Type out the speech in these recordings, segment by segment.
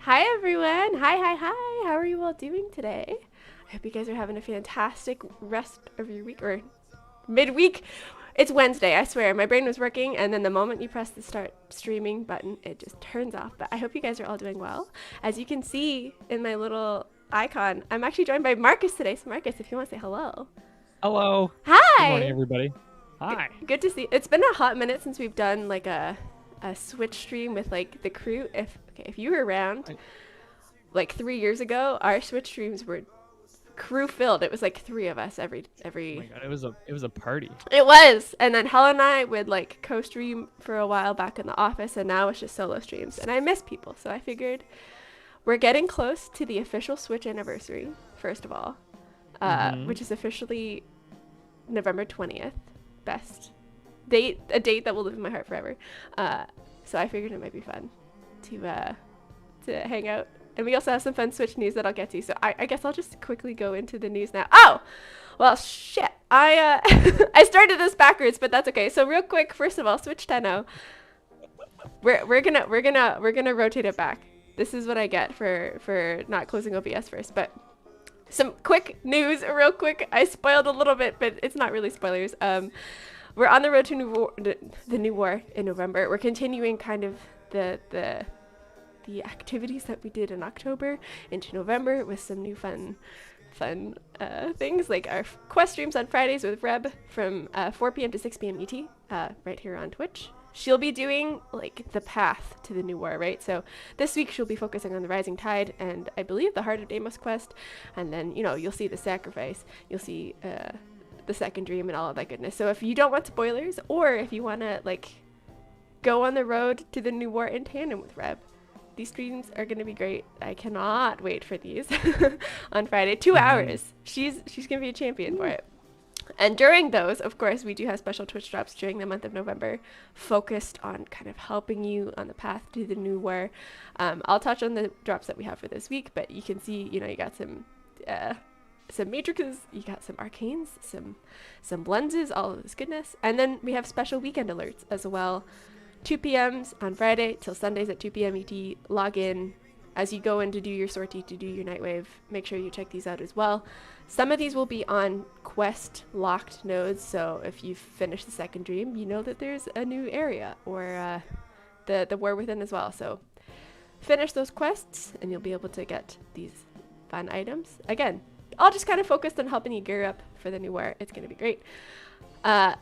Hi everyone. Hi. How are you all doing today? I hope you guys are having a fantastic rest of your week or midweek. It's Wednesday, I swear. My brain was working and then the moment you press the start streaming button, it just turns off. But I hope you guys are all doing well. As you can see in my little icon, I'm actually joined by Marcus today. So Marcus, if you want to say hello. Hello. Good morning, Hi. everybody. Hi. Good to see. It's been a hot minute since we've done like a Switch stream with like the crew. If you were around like 3 years ago, our Switch streams were crew filled. It was like three of us every. Oh my god, it was a party. It was, and then Helen and I would like co-stream for a while back in the office, and now it's just solo streams. And I miss people, so I figured we're getting close to the official Switch anniversary. First of all, which is officially November 20th. Best date, a date that will live in my heart forever. So I figured it might be fun to hang out. And we also have some fun Switch news that I'll get to. So I guess I'll just quickly go into the news now. Oh, well, shit. I I started this backwards, but that's okay. So real quick, first of all, Switch Tenno. We're gonna rotate it back. This is what I get for not closing OBS first, but some quick news, real quick. I spoiled a little bit, but it's not really spoilers. We're on the road to the new war in November. We're continuing kind of the activities that we did in October into November with some new fun things like our quest streams on Fridays with Reb from 4 p.m. to 6 p.m. ET right here on Twitch. She'll be doing like the path to the new war, right? So this week she'll be focusing on the Rising Tide and I believe the Heart of Deimos quest, and then you'll see the sacrifice, you'll see the second dream and all of that goodness. So if you don't want spoilers, or if you want to like go on the road to the new war in tandem with Reb, these streams are going to be great. I cannot wait for these on Friday. 2 hours. She's going to be a champion for it. And during those, of course, we do have special Twitch drops during the month of November focused on kind of helping you on the path to the new war. I'll touch on the drops that we have for this week, but you can see, you got some matrices, you got some arcanes, some lenses, all of this goodness. And then we have special weekend alerts as well. 2 p.m.s on Friday till Sundays at 2 p.m. ET. Log in as you go in to do your sortie, to do your Nightwave. Make sure you check these out as well. Some of these will be on quest locked nodes, so if you've finished the second dream, you know that there's a new area, or the war within as well. So finish those quests and you'll be able to get these fun items. Again, all just kind of focused on helping you gear up for the new war. It's going to be great.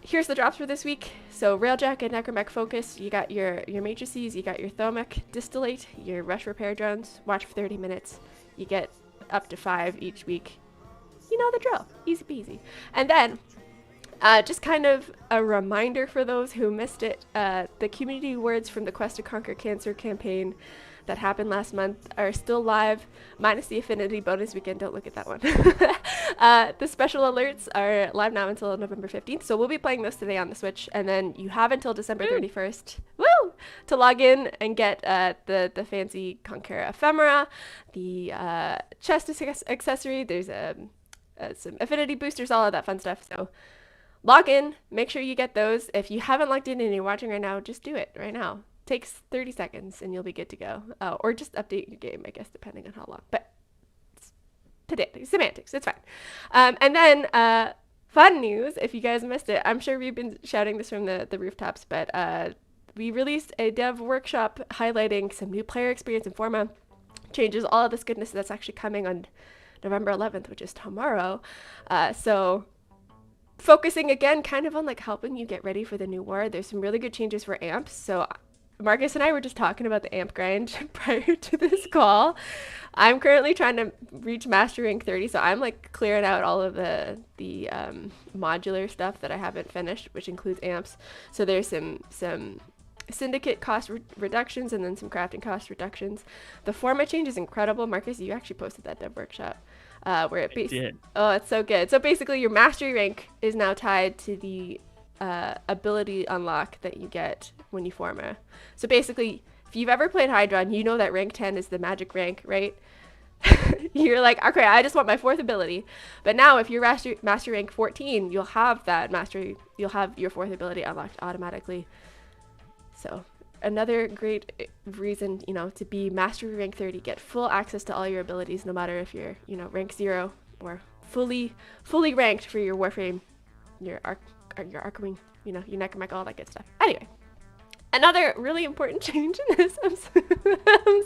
Here's the drops for this week. So Railjack and Necromech focus. You got your matrices, you got your Thomech distillate, your rush repair drones. Watch for 30 minutes. You get up to 5 each week. You know the drill. Easy peasy. And then just kind of a reminder for those who missed it, the community words from the Quest to Conquer Cancer campaign that happened last month are still live, minus the Affinity bonus weekend. Don't look at that one. The special alerts are live now until November 15th, so we'll be playing those today on the Switch, and then you have until December 31st to log in and get the fancy Conquer ephemera, the chest accessory. There's some affinity boosters, all of that fun stuff. So log in, make sure you get those. If you haven't logged in and you're watching right now, just do it right now. Takes 30 seconds and you'll be good to go. Or just update your game, I guess, depending on how long. But it's semantics, it's fine. And then fun news, if you guys missed it, I'm sure we've been shouting this from the rooftops, but we released a dev workshop highlighting some new player experience and format changes, all of this goodness that's actually coming on November 11th, which is tomorrow. So focusing again kind of on like helping you get ready for the new war. There's some really good changes for amps. So Marcus and I were just talking about the amp grind prior to this call. I'm currently trying to reach Master Rank 30, so I'm like clearing out all of the modular stuff that I haven't finished, which includes amps. So there's some syndicate cost reductions and then some crafting cost reductions. The format change is incredible. Marcus, you actually posted that dev workshop. Where it did. Oh, it's so good. So basically your mastery rank is now tied to the ability unlock that you get when you form a. So basically, if you've ever played Hydron, you know that rank 10 is the magic rank, right? You're like, okay, I just want my 4th ability. But now if you're master rank 14, you'll have that mastery, you'll have your 4th ability unlocked automatically. So another great reason, to be mastery rank 30, get full access to all your abilities, no matter if you're, rank 0 or fully ranked for your Warframe, your Archwing, your Necromech, all that good stuff. Anyway, another really important change in this, I'm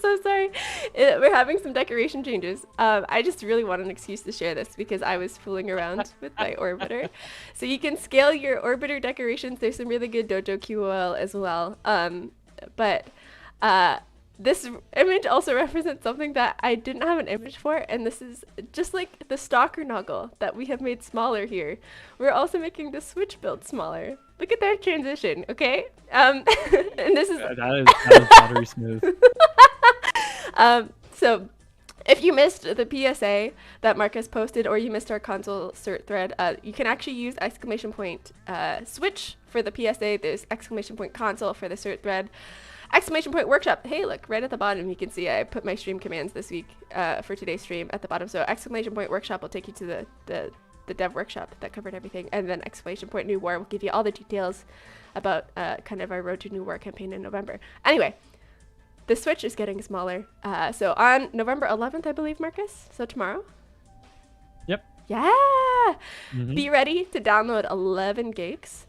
so sorry, we're having some decoration changes. I just really want an excuse to share this because I was fooling around with my orbiter. So you can scale your orbiter decorations. There's some really good dojo QOL as well. But this image also represents something that I didn't have an image for, and this is just like the Stalker Noggle that we have made smaller here. We're also making the Switch build smaller. Look at that transition, okay? And this is that is buttery smooth. So if you missed the PSA that Marcus posted, or you missed our console cert thread, you can actually use !Switch for the PSA. There's !Console for the cert thread. !Workshop. Hey, look, right at the bottom, you can see I put my stream commands this week for today's stream at the bottom. So !Workshop will take you to the dev workshop that covered everything. And then !New War will give you all the details about kind of our Road to New War campaign in November. Anyway, the Switch is getting smaller. So on November 11th, I believe, Marcus. So tomorrow. Yep. Yeah. Be ready to download 11 gigs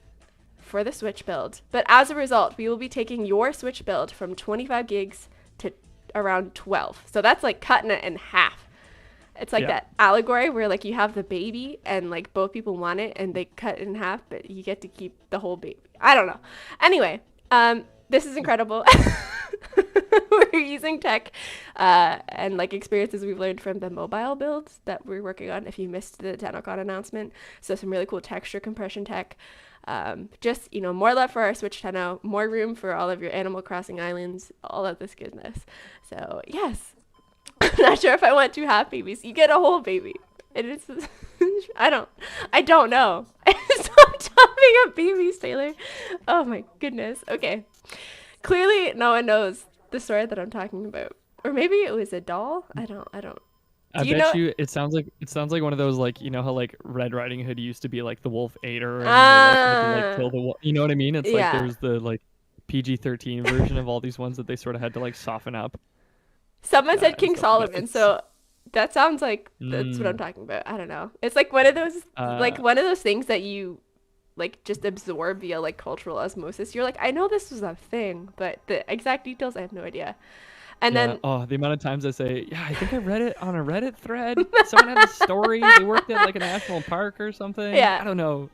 for the Switch build. But as a result, we will be taking your Switch build from 25 gigs to around 12. So that's like cutting it in half. It's like that allegory where like you have the baby and like both people want it and they cut it in half, but you get to keep the whole baby. I don't know. Anyway, this is incredible. We're using tech and like experiences we've learned from the mobile builds that we're working on if you missed the Tennogen announcement. So some really cool texture compression tech. Just, more love for our Switch Tenno, more room for all of your Animal Crossing islands, all of this goodness. So yes, I'm not sure if I want 2 half babies. You get a whole baby. It is, I don't know. Stop chopping up babies, Taylor. Oh my goodness. Okay. Clearly no one knows the story that I'm talking about. Or maybe it was a doll. I don't. I bet you it sounds like one of those, like, how like Red Riding Hood used to be like the wolf ate her and they like had to like kill the you know what I mean? It's like there's the like PG-13 version of all these ones that they sort of had to like soften up. Someone said King Solomon, so that sounds like that's what I'm talking about. I don't know. It's like one of those things that you like just absorb via like cultural osmosis. You're like, I know this was a thing, but the exact details I have no idea. And then the amount of times I say, I think I read it on a Reddit thread. Someone had a story. They worked at like a national park or something. Yeah. I don't know.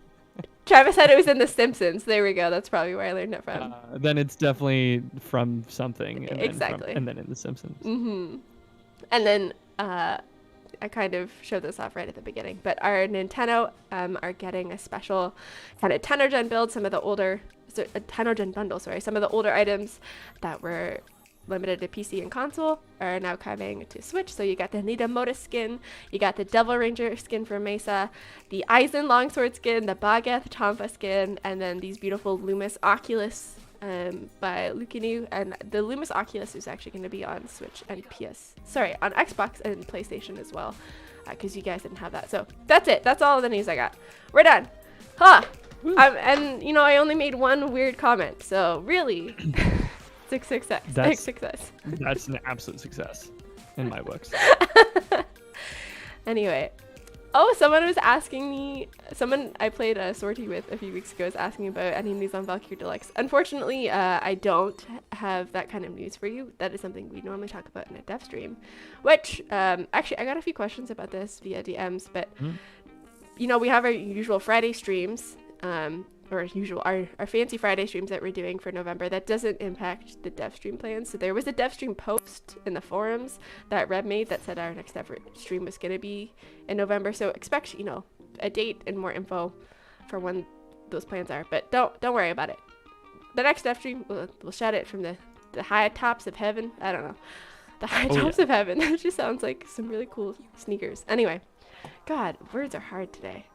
Travis said it was in The Simpsons. There we go. That's probably where I learned it from. Then it's definitely from something. And exactly. And then in The Simpsons. Mm-hmm. And then I kind of showed this off right at the beginning, but our Nintendo are getting a special kind of Tennogen build. Some of the older Tennogen bundle, some of the older items that were limited to PC and console are now coming to Switch. So you got the Nita Modus skin, you got the Devil Ranger skin for Mesa, the Aizen Longsword skin, the Bageth Tomfa skin, and then these beautiful Lumis Oculus by Lucinu. And the Lumis Oculus is actually going to be on Switch and on Xbox and PlayStation as well, because you guys didn't have that. So that's it. That's all the news I got. We're done. And I only made one weird comment, so really success. That's an absolute success in my books. Anyway, someone I played a sortie with a few weeks ago was asking about any news on Valkyrie Deluxe. Unfortunately, I don't have that kind of news for you. That is something we normally talk about in a Devstream, which actually I got a few questions about this via DMs, but we have our usual Friday streams, our fancy Friday streams that we're doing for November. That doesn't impact the Devstream plans. So there was a Devstream post in the forums that Reb made that said our next ever stream was going to be in November. So expect, a date and more info for when those plans are. But don't worry about it. The next Devstream, we'll shout it from the high tops of heaven. I don't know. The high tops of heaven. That just sounds like some really cool sneakers. Anyway, God, words are hard today.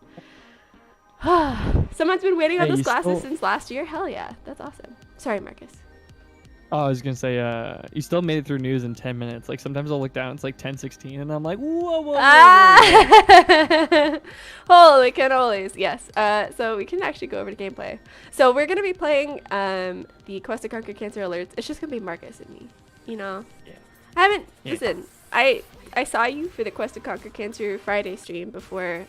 Someone's been waiting on those glasses since last year. Hell yeah, that's awesome. Sorry, Marcus. Oh, I was gonna say, you still made it through news in 10 minutes. Like sometimes I'll look down, it's like 10:16, and I'm like, whoa. Ah! Holy cannolis! Yes. So we can actually go over to gameplay. So we're gonna be playing the Quest to Conquer Cancer Alerts. It's just gonna be Marcus and me. You know. Yeah. I haven't. Yeah. Listen, I saw you for the Quest to Conquer Cancer Friday stream before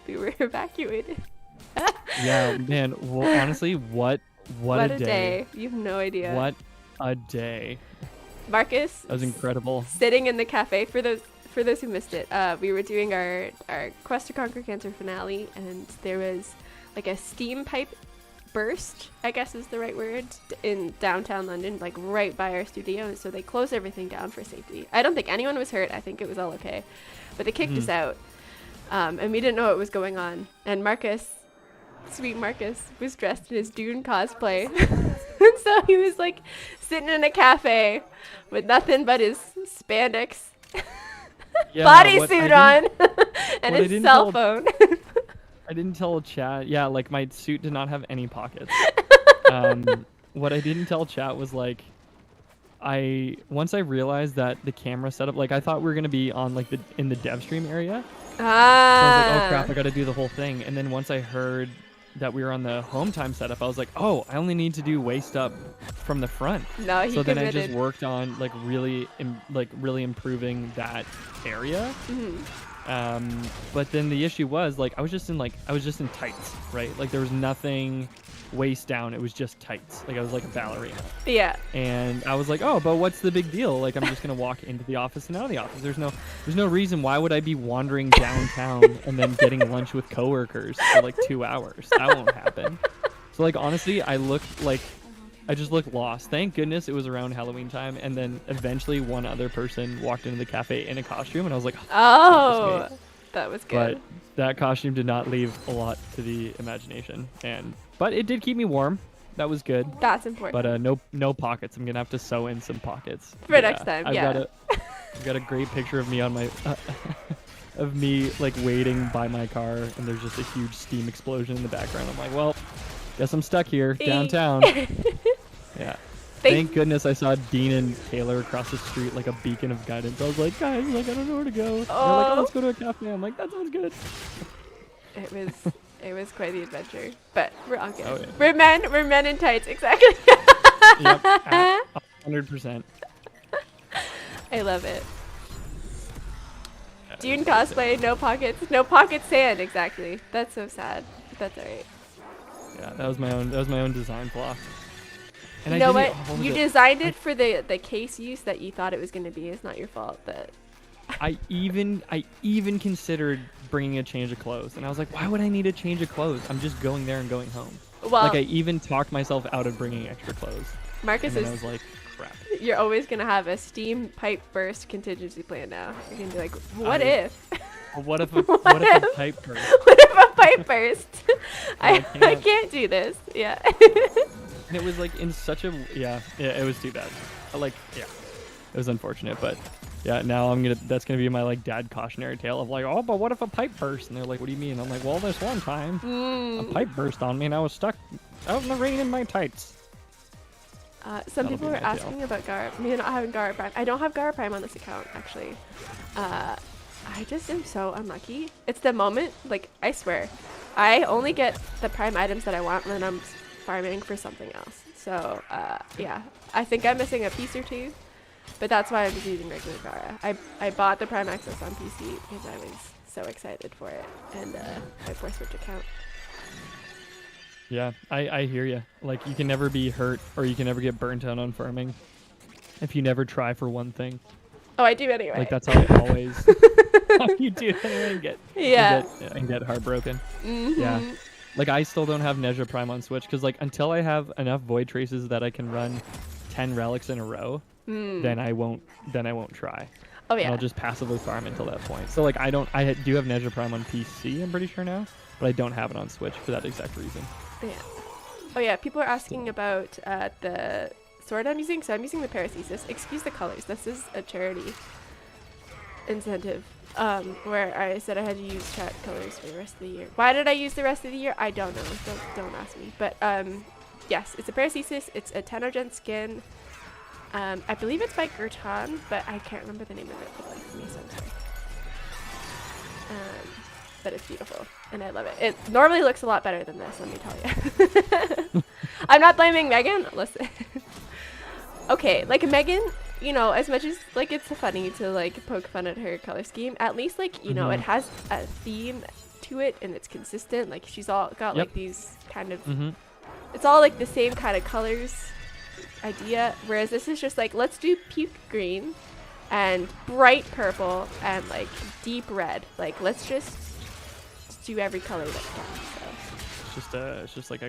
we were evacuated. Yeah, man. Well, honestly, what a day. You have no idea. What a day. Marcus. That was incredible. Sitting in the cafe for those who missed it. We were doing our Quest to Conquer Cancer finale, and there was like a steam pipe burst, I guess is the right word, in downtown London, like right by our studio. So they closed everything down for safety. I don't think anyone was hurt. I think it was all okay, but they kicked us out, and we didn't know what was going on. And Marcus, sweet Marcus, was dressed in his Dune cosplay. And so he was like sitting in a cafe with nothing but his spandex bodysuit on and his cell phone. I didn't tell chat. Yeah, like my suit did not have any pockets. What I didn't tell chat was like, once I realized that the camera setup, like I thought we were gonna be on like in the Devstream area. So I was like, oh crap, I gotta do the whole thing. And then once I heard that we were on the home time setup, I was like, oh, I only need to do waist up from the front. No, he so then committed. I just worked on like really improving that area. But then the issue was like I was just in tights, right? Like there was nothing waist down, it was just tights. Like I was like a ballerina. Yeah. And I was like, oh, but what's the big deal? Like I'm just gonna walk into the office and out of the office. There's no reason why would I be wandering downtown and then getting lunch with coworkers for like 2 hours. That won't happen. So like honestly, I just looked lost. Thank goodness it was around Halloween time, and then eventually one other person walked into the cafe in a costume, and I was like, oh, that was good. But that costume did not leave a lot to the imagination, but it did keep me warm. That was good. That's important. But no pockets. I'm gonna have to sew in some pockets for next time. I've got a great picture of me on my of me like waiting by my car, and there's just a huge steam explosion in the background. I'm like, well, guess I'm stuck here downtown. Yeah. Thank goodness I saw Dean and Taylor across the street like a beacon of guidance. I was like, guys, like I don't know where to go. They're like, oh, let's go to a cafe. I'm like, that sounds good. It was quite the adventure, but we're all good. Oh, yeah. We're men in tights, exactly. Yep, 100%. I love it. Dune cosplay, no pockets sand, exactly. That's so sad. That's alright. Yeah, that was my own design flaw. And you know what? You designed it for the case use that you thought it was going to be. It's not your fault. That I even considered bringing a change of clothes, and I was like, why would I need a change of clothes? I'm just going there and going home. Well, like I even talked myself out of bringing extra clothes. Marcus I was like, crap. You're always going to have a steam pipe burst contingency plan now. You're going to be like, what if? What if a pipe burst? What if a pipe burst? I can't do this. Yeah. And it was like in such a it was too bad. It was unfortunate, but yeah, now that's gonna be my like dad cautionary tale of like, oh, but what if a pipe burst? And they're like, what do you mean? I'm like, well, this one time a pipe burst on me and I was stuck out in the rain in my tights. Some people are asking about Gar. Me not having Gar Prime. I don't have Gar Prime on this account actually. I just am so unlucky. It's the moment, like I swear, I only get the Prime items that I want when I'm farming for something else. So yeah, I think I'm missing a piece or two, but that's why I'm just using regular Gara. I bought the Prime Access on PC because I was so excited for it, and my Force Switch account. Yeah, I hear you. Like you can never be hurt or you can never get burnt out on farming if you never try for one thing. Oh, I do anyway. Like that's how I always. You do anyway and get heartbroken. Mm-hmm. Yeah. Like I still don't have Nezha Prime on Switch because like until I have enough Void Traces that I can run 10 relics in a row, then I won't try. Oh yeah. And I'll just passively farm until that point. So like I do have Nezha Prime on PC, I'm pretty sure now, but I don't have it on Switch for that exact reason. Yeah. Oh yeah, people are asking about the sword I'm using. So I'm using the Paracesis. Excuse the colors. This is a charity incentive. Where I said I had to use chat colors for the rest of the year. Why did I use the rest of the year? I don't know. Don't ask me. But yes, it's a Paracesis. It's a Tennogen skin. I believe it's by Gerton, but I can't remember the name of it for the life of me, so I'm sorry. But it's beautiful, and I love it. It normally looks a lot better than this, let me tell you. I'm not blaming Megan. Listen. Okay, like Megan, you know, as much as like it's funny to like poke fun at her color scheme, at least like, you know, it has a theme to it and it's consistent. Like she's all got like these kind of, it's all like the same kind of colors idea. Whereas this is just like, let's do puke green and bright purple and like deep red. Like let's just do every color that we can. So. It's just like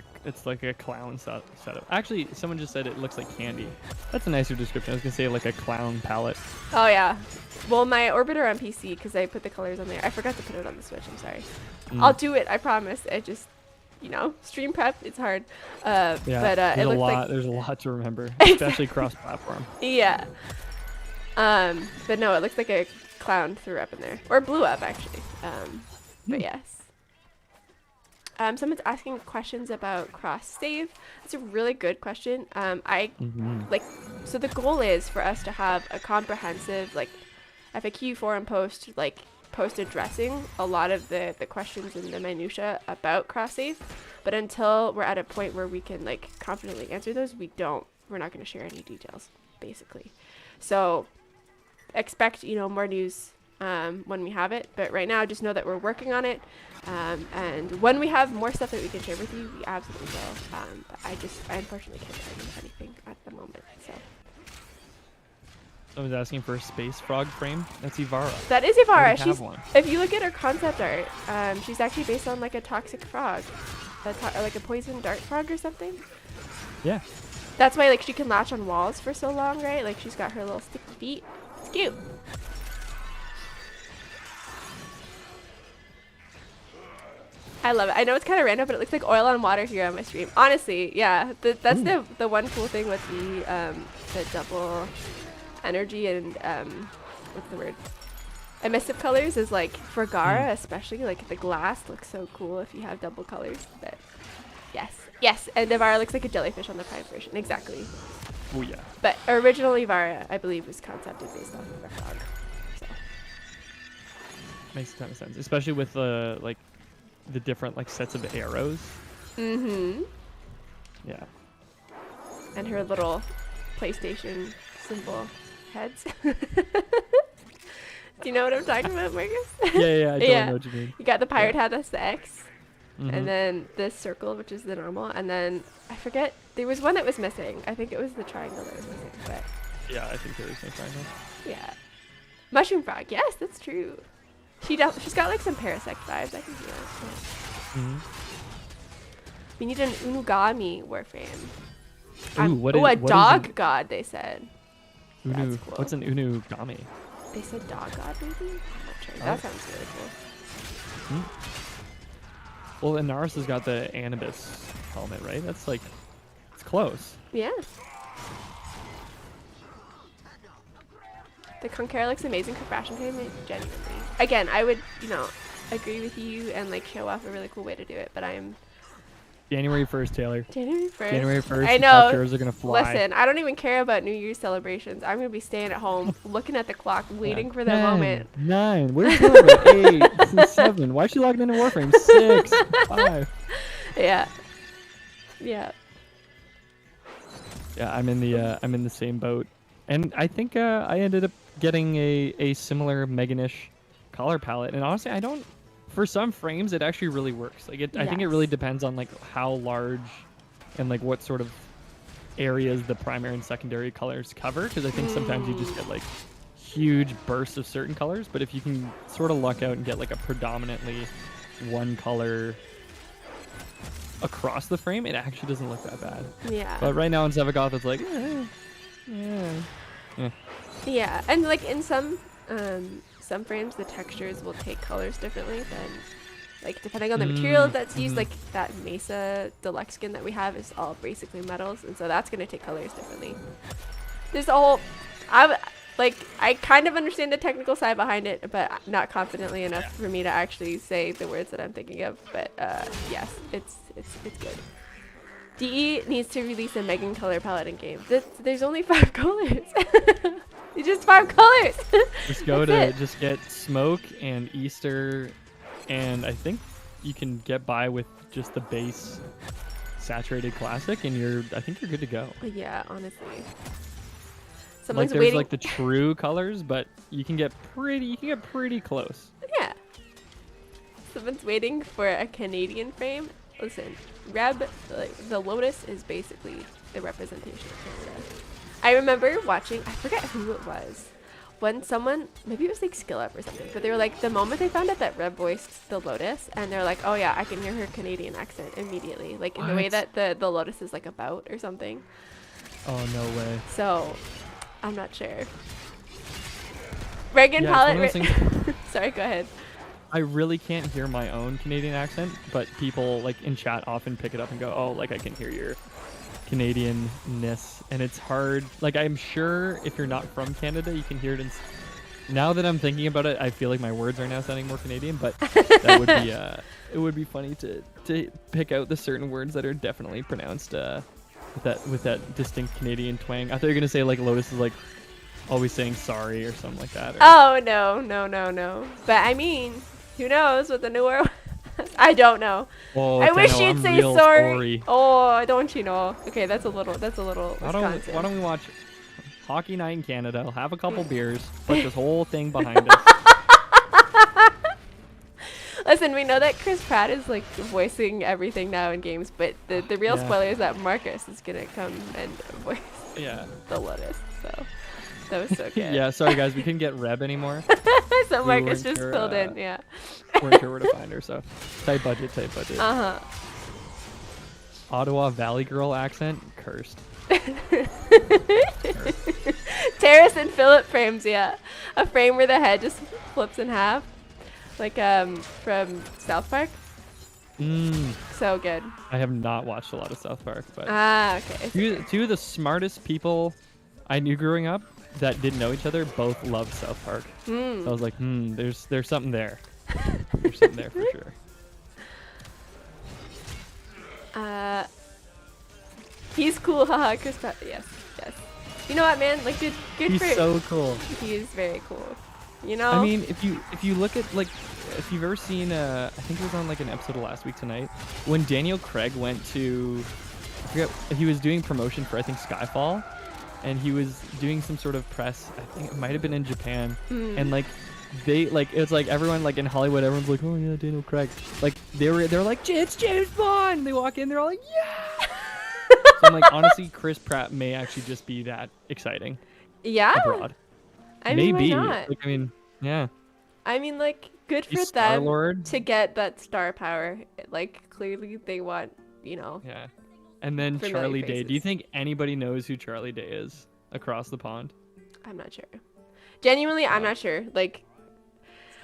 a clown setup. Actually, someone just said it looks like candy. That's a nicer description. I was gonna say like a clown palette. Oh yeah. Well, my orbiter on PC, because I put the colors on there. I forgot to put it on the Switch. I'm sorry. I'll do it. I promise. I just, you know, stream prep. It's hard. But it looks like there's a lot to remember, especially cross-platform. Yeah. But no, it looks like a clown threw up in there, or blew up actually. But yes. Someone's asking questions about cross save. That's a really good question. So the goal is for us to have a comprehensive like FAQ forum post, like post addressing a lot of the questions and the minutia about cross save. But until we're at a point where we can like confidently answer those, we're not going to share any details basically. So expect, you know, more news when we have it, but right now just know that we're working on it, and when we have more stuff that we can share with you, we absolutely will. But I unfortunately can't tell you anything at the moment. So someone's asking for a space frog frame. That's Ivara. That is Ivara. If you look at her concept art, she's actually based on like a toxic frog, or like a poison dart frog or something. Yeah. That's why like she can latch on walls for so long, right? Like she's got her little sticky feet. It's cute. I love it. I know it's kind of random, but it looks like oil on water here on my stream. Honestly, yeah. That's the one cool thing with the double energy and what's the word? Emissive colors is like for Gara especially, like the glass looks so cool if you have double colors. But yes, and Ivara looks like a jellyfish on the Prime version. Exactly. Oh yeah. But original Ivara, I believe, was concepted based off of a frog. So. Makes a ton of sense, especially with like the different like sets of arrows. Yeah. And her little PlayStation symbol heads. Do you know what I'm talking about, Marcus? Yeah, I totally know what you mean. You got the pirate hat, that's the X. And then this circle, which is the normal. And then, I forget, there was one that was missing. I think it was the triangle that was missing. But yeah, I think there is no triangle. Yeah. Mushroom frog, yes, that's true. She's got like some parasect vibes, I can see that. Yeah. We need an Unugami warframe. A dog god, they said. That's cool. What's an Unugami? They said dog god, maybe? I'm not sure. That sounds really cool. Well, Inaris has got the Anubis helmet, right? That's like, it's close. Yeah. The Conqueror looks amazing for fashion time, genuinely. Again, I would, agree with you and like show off a really cool way to do it, but I'm... January 1st, Taylor. January 1st. January 1st. I know. Captures are gonna fly. Listen, I don't even care about New Year's celebrations. I'm gonna be staying at home, looking at the clock, waiting for the moment. 9. Where's Taylor? 8, 7. Why is she logged into Warframe? 6, 5. Yeah. Yeah. Yeah, I'm in the same boat, and I think I ended up getting a similar Meganish color palette, and honestly, I don't. For some frames, it actually really works. Like I think it really depends on like how large and like what sort of areas the primary and secondary colors cover. Because I think sometimes you just get like huge bursts of certain colors. But if you can sort of luck out and get like a predominantly one color across the frame, it actually doesn't look that bad. Yeah. But right now in Zevagoth, it's like, Yeah, and like in some frames, the textures will take colors differently than, like, depending on the material that's used. Like that Mesa Deluxe skin that we have is all basically metals, and so that's going to take colors differently. There's a whole, I kind of understand the technical side behind it, but not confidently enough for me to actually say the words that I'm thinking of. But yes, it's good. DE needs to release a Megan color palette in game. There's only 5 colors. You just 5 colors. Just go to just get Smoke and Easter, and I think you can get by with just the base saturated classic, and I think you're good to go. Yeah, honestly. Someone's like there's like the true colors, but you can get pretty close. Yeah. Someone's waiting for a Canadian frame. Listen, Reb, the Lotus is basically the representation of Canada. I remember watching, I forget who it was, when someone, maybe it was like Skill Up or something, but they were like, the moment they found out that Reb voiced the Lotus, and they're like, oh yeah, I can hear her Canadian accent immediately, like in the way that the Lotus is like a bout or something. Oh, no way. So, I'm not sure. Reagan palette. Sorry, go ahead. I really can't hear my own Canadian accent, but people like in chat often pick it up and go, oh, like I can hear your Canadian-ness, and it's hard. Like I'm sure if you're not from Canada, you can hear it. Now that I'm thinking about it, I feel like my words are now sounding more Canadian, but that would be it would be funny to pick out the certain words that are definitely pronounced with that distinct Canadian twang. I thought you were gonna say like Lotus is like always saying sorry or something like that. Oh no. But I mean, who knows what the new world. I don't know. Oh, I wish you'd say sorry. Oh, don't you know? Okay, that's a little Wisconsin. Why don't we watch Hockey Night in Canada? I'll have a couple beers, put this whole thing behind us. Listen, we know that Chris Pratt is like voicing everything now in games, but the real spoiler is that Marcus is gonna come and voice the Lotus. So that was so good. Yeah, sorry guys, we couldn't get Reb anymore. So Marcus just filled in, yeah. Weren't sure where to find her, so tight budget. Uh-huh. Ottawa Valley Girl accent, cursed. Terrace and Phillip frames, yeah. A frame where the head just flips in half. Like from South Park. So good. I have not watched a lot of South Park, but okay. Two of the smartest people I knew growing up that didn't know each other both loved South Park. So I was like, there's something there. There's something there for sure. He's cool, haha. Chris Pratt. Yes. You know what, man? Like, good He's for. He's so cool. He is very cool. You know. I mean, if you look at like, if you've ever seen, I think it was on like an episode of Last Week Tonight when Daniel Craig went to, I forget, he was doing promotion for I think Skyfall, and he was doing some sort of press. I think it might have been in Japan, and like. It's like everyone like in Hollywood, everyone's like, oh yeah, Daniel Craig. Like they're like, it's James Bond. They walk in, they're all like, yeah. So I'm like, honestly, Chris Pratt may actually just be that exciting. Yeah. Abroad. I mean, maybe. Why not? Like, I mean, yeah. I mean, like, good for them Star-Lord. to get that star power. Like, clearly they want, you know. Yeah. And then Charlie Day. Do you think anybody knows who Charlie Day is across the pond? I'm not sure. Genuinely, I'm not sure. Like.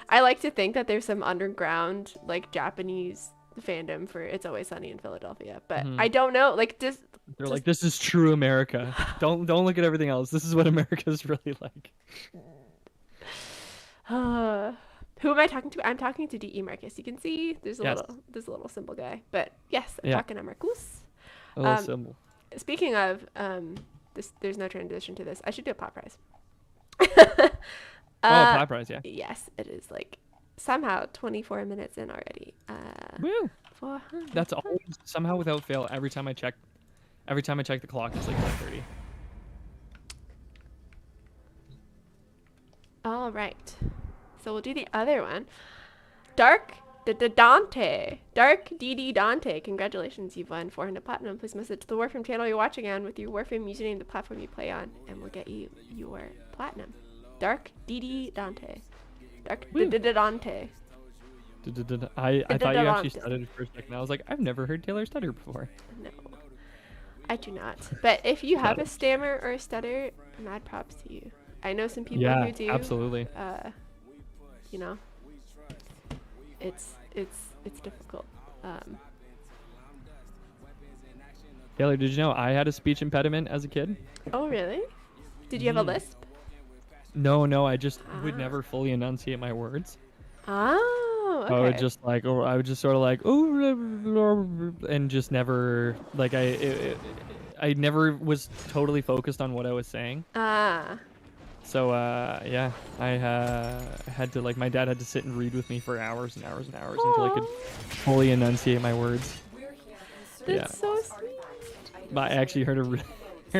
I like to think that there's some underground, like, Japanese fandom for It's Always Sunny in Philadelphia, but I don't know. Like, they're like, this is true America. Don't look at everything else. This is what America's really like. Who am I talking to? I'm talking to DE Marcus. You can see there's a little symbol guy, but yes, I'm talking to Marcus. A little symbol. Speaking of there's no transition to this. I should do a pop prize. Pop prize, yeah. Yes, it is like somehow 24 minutes in already. Woo! That's always somehow without fail. Every time I check the clock, it's like 1:30. All right, so we'll do the other one. Dark Dante. Dark DD Dante. Congratulations, you've won 400 platinum. Please message the Warframe channel you're watching on with your Warframe username, the platform you play on, and we'll get you your platinum. Dark DD Dante. Dark Dante. I thought you actually stuttered for a second. I was like, I've never heard Taylor stutter before. No, I do not. But if you have a stammer or a stutter, mad props to you. I know some people who do. Absolutely. You know, it's difficult. Taylor, did you know I had a speech impediment as a kid? Oh, really? Did you have a lisp? No, I just would never fully enunciate my words. Oh, Oh, okay. I would just sort of like, oh, and just never like I never was totally focused on what I was saying. Ah. So yeah, I had to like my dad had to sit and read with me for hours and hours and hours until I could fully enunciate my words. That's so sweet. But I actually heard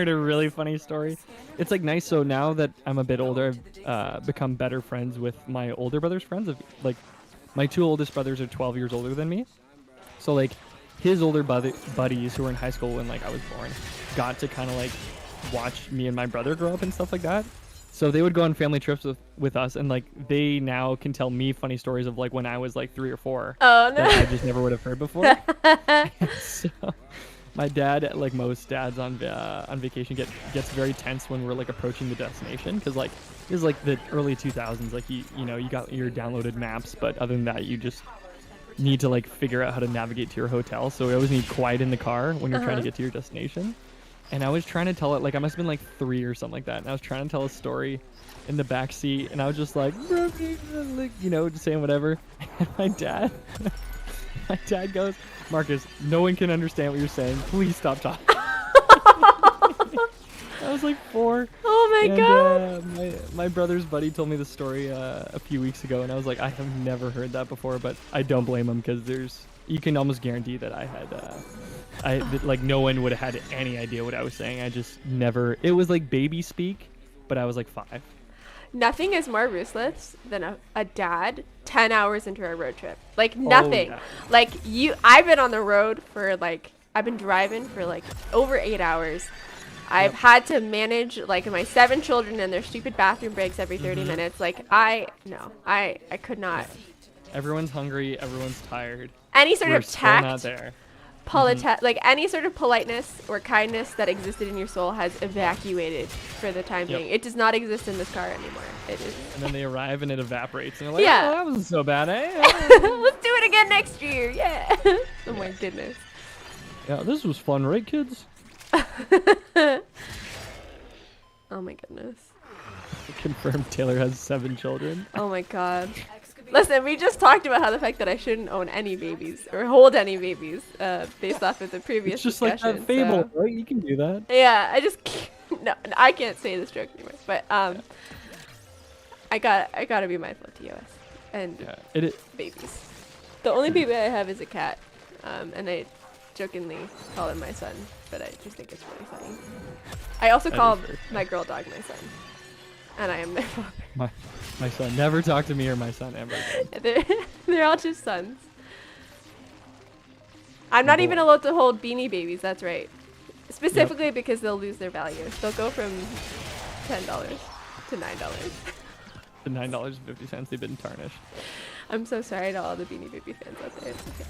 a really funny story. It's like nice. So now that I'm a bit older, I've become better friends with my older brother's friends. Like my two oldest brothers are 12 years older than me. So like his older buddies who were in high school when like I was born got to kind of like watch me and my brother grow up and stuff like that. So they would go on family trips with us, and like they now can tell me funny stories of like when I was like 3 or 4 Oh no! that I just never would have heard before. So my dad, like most dads on vacation, gets very tense when we're like approaching the destination, because like it was like the early 2000s. Like you got your downloaded maps, but other than that, you just need to like figure out how to navigate to your hotel. So we always need quiet in the car when you're trying to get to your destination. And I was trying to tell it, like I must have been like 3 or something like that, and I was trying to tell a story in the back seat, and I was just like just saying whatever. And my dad goes, "Marcus, no one can understand what you're saying. Please stop talking." I was like 4. Oh my god! My brother's buddy told me the story a few weeks ago, and I was like, I have never heard that before, but I don't blame him, because you can almost guarantee that I had like no one would have had any idea what I was saying. I just never. It was like baby speak, but I was like 5. Nothing is more ruthless than a dad 10 hours into a road trip. Like nothing. Oh, yeah. Like I've been on the road for like, I've been driving for like over 8 hours. I've had to manage like my 7 children and their stupid bathroom breaks every 30 minutes. Like I could not. Everyone's hungry. Everyone's tired. Any sort of tact. Still not there. Like any sort of politeness or kindness that existed in your soul has evacuated for the time being. It does not exist in this car anymore. It is. And then they arrive and it evaporates, and you're like, yeah. Oh, that wasn't so bad, eh? Let's do it again next year. Yeah. Oh my goodness. Yeah, this was fun, right, kids? Oh my goodness. Confirmed Taylor has 7 children. Oh my god. Listen, we just talked about how the fact that I shouldn't own any babies or hold any babies based off of the previous discussion. It's just like that fable, right? You can do that. Yeah, no, I can't say this joke anymore. But I gotta be mindful of TOS and babies. The only baby I have is a cat, and I jokingly call him my son, but I just think it's really funny. I also call my girl dog my son, and I am their father. My son. Never talk to me or my son ever again. They're all just sons. I'm not even allowed to hold Beanie babies, that's right. Specifically because they'll lose their value. They'll go from $10 to $9. The $9.50, they've been tarnished. I'm so sorry to all the Beanie Baby fans out there. It's okay.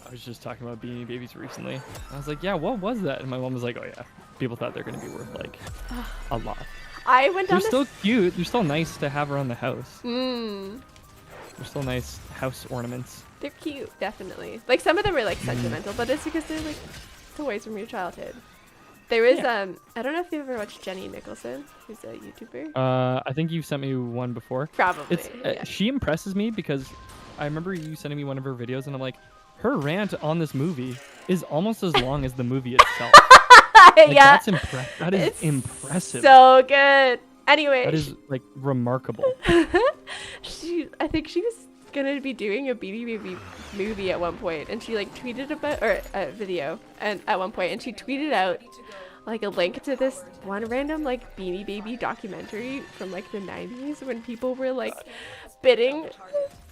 I was just talking about Beanie Babies recently. I was like, yeah, what was that? And my mom was like, oh yeah, people thought they're going to be worth like a lot. I went down. They're still cute. They're still nice to have around the house. They're still nice house ornaments. They're cute, definitely. Like some of them are like sentimental, but it's because they're like toys from your childhood. There is I don't know if you've ever watched Jenny Nicholson, who's a YouTuber. I think you've sent me one before. Probably. It's she impresses me because I remember you sending me one of her videos, and I'm like, her rant on this movie is almost as long as the movie itself. Like, yeah, that is impressive. So good. Anyway, that is like remarkable. I think she was gonna be doing a Beanie Baby movie at one point, and she like tweeted about a video, and at one point, and she tweeted out like a link to this one random like Beanie Baby documentary from like the 90s when people were like bidding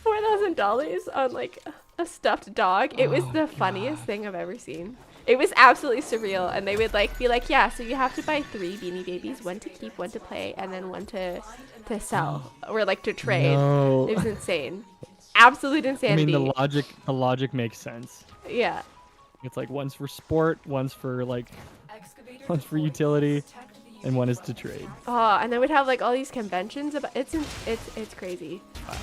$4,000 on like a stuffed dog. It was the funniest thing I've ever seen. It was absolutely surreal, and they would like be like, yeah, so you have to buy 3 Beanie Babies, one to keep, one to play, and then one to sell or like to trade. No. It was insane. Absolute insanity. I mean, the logic makes sense. Yeah. It's like one's for sport, one's for utility, and one is to trade. Oh, and they would have like all these conventions about it's crazy. Wow.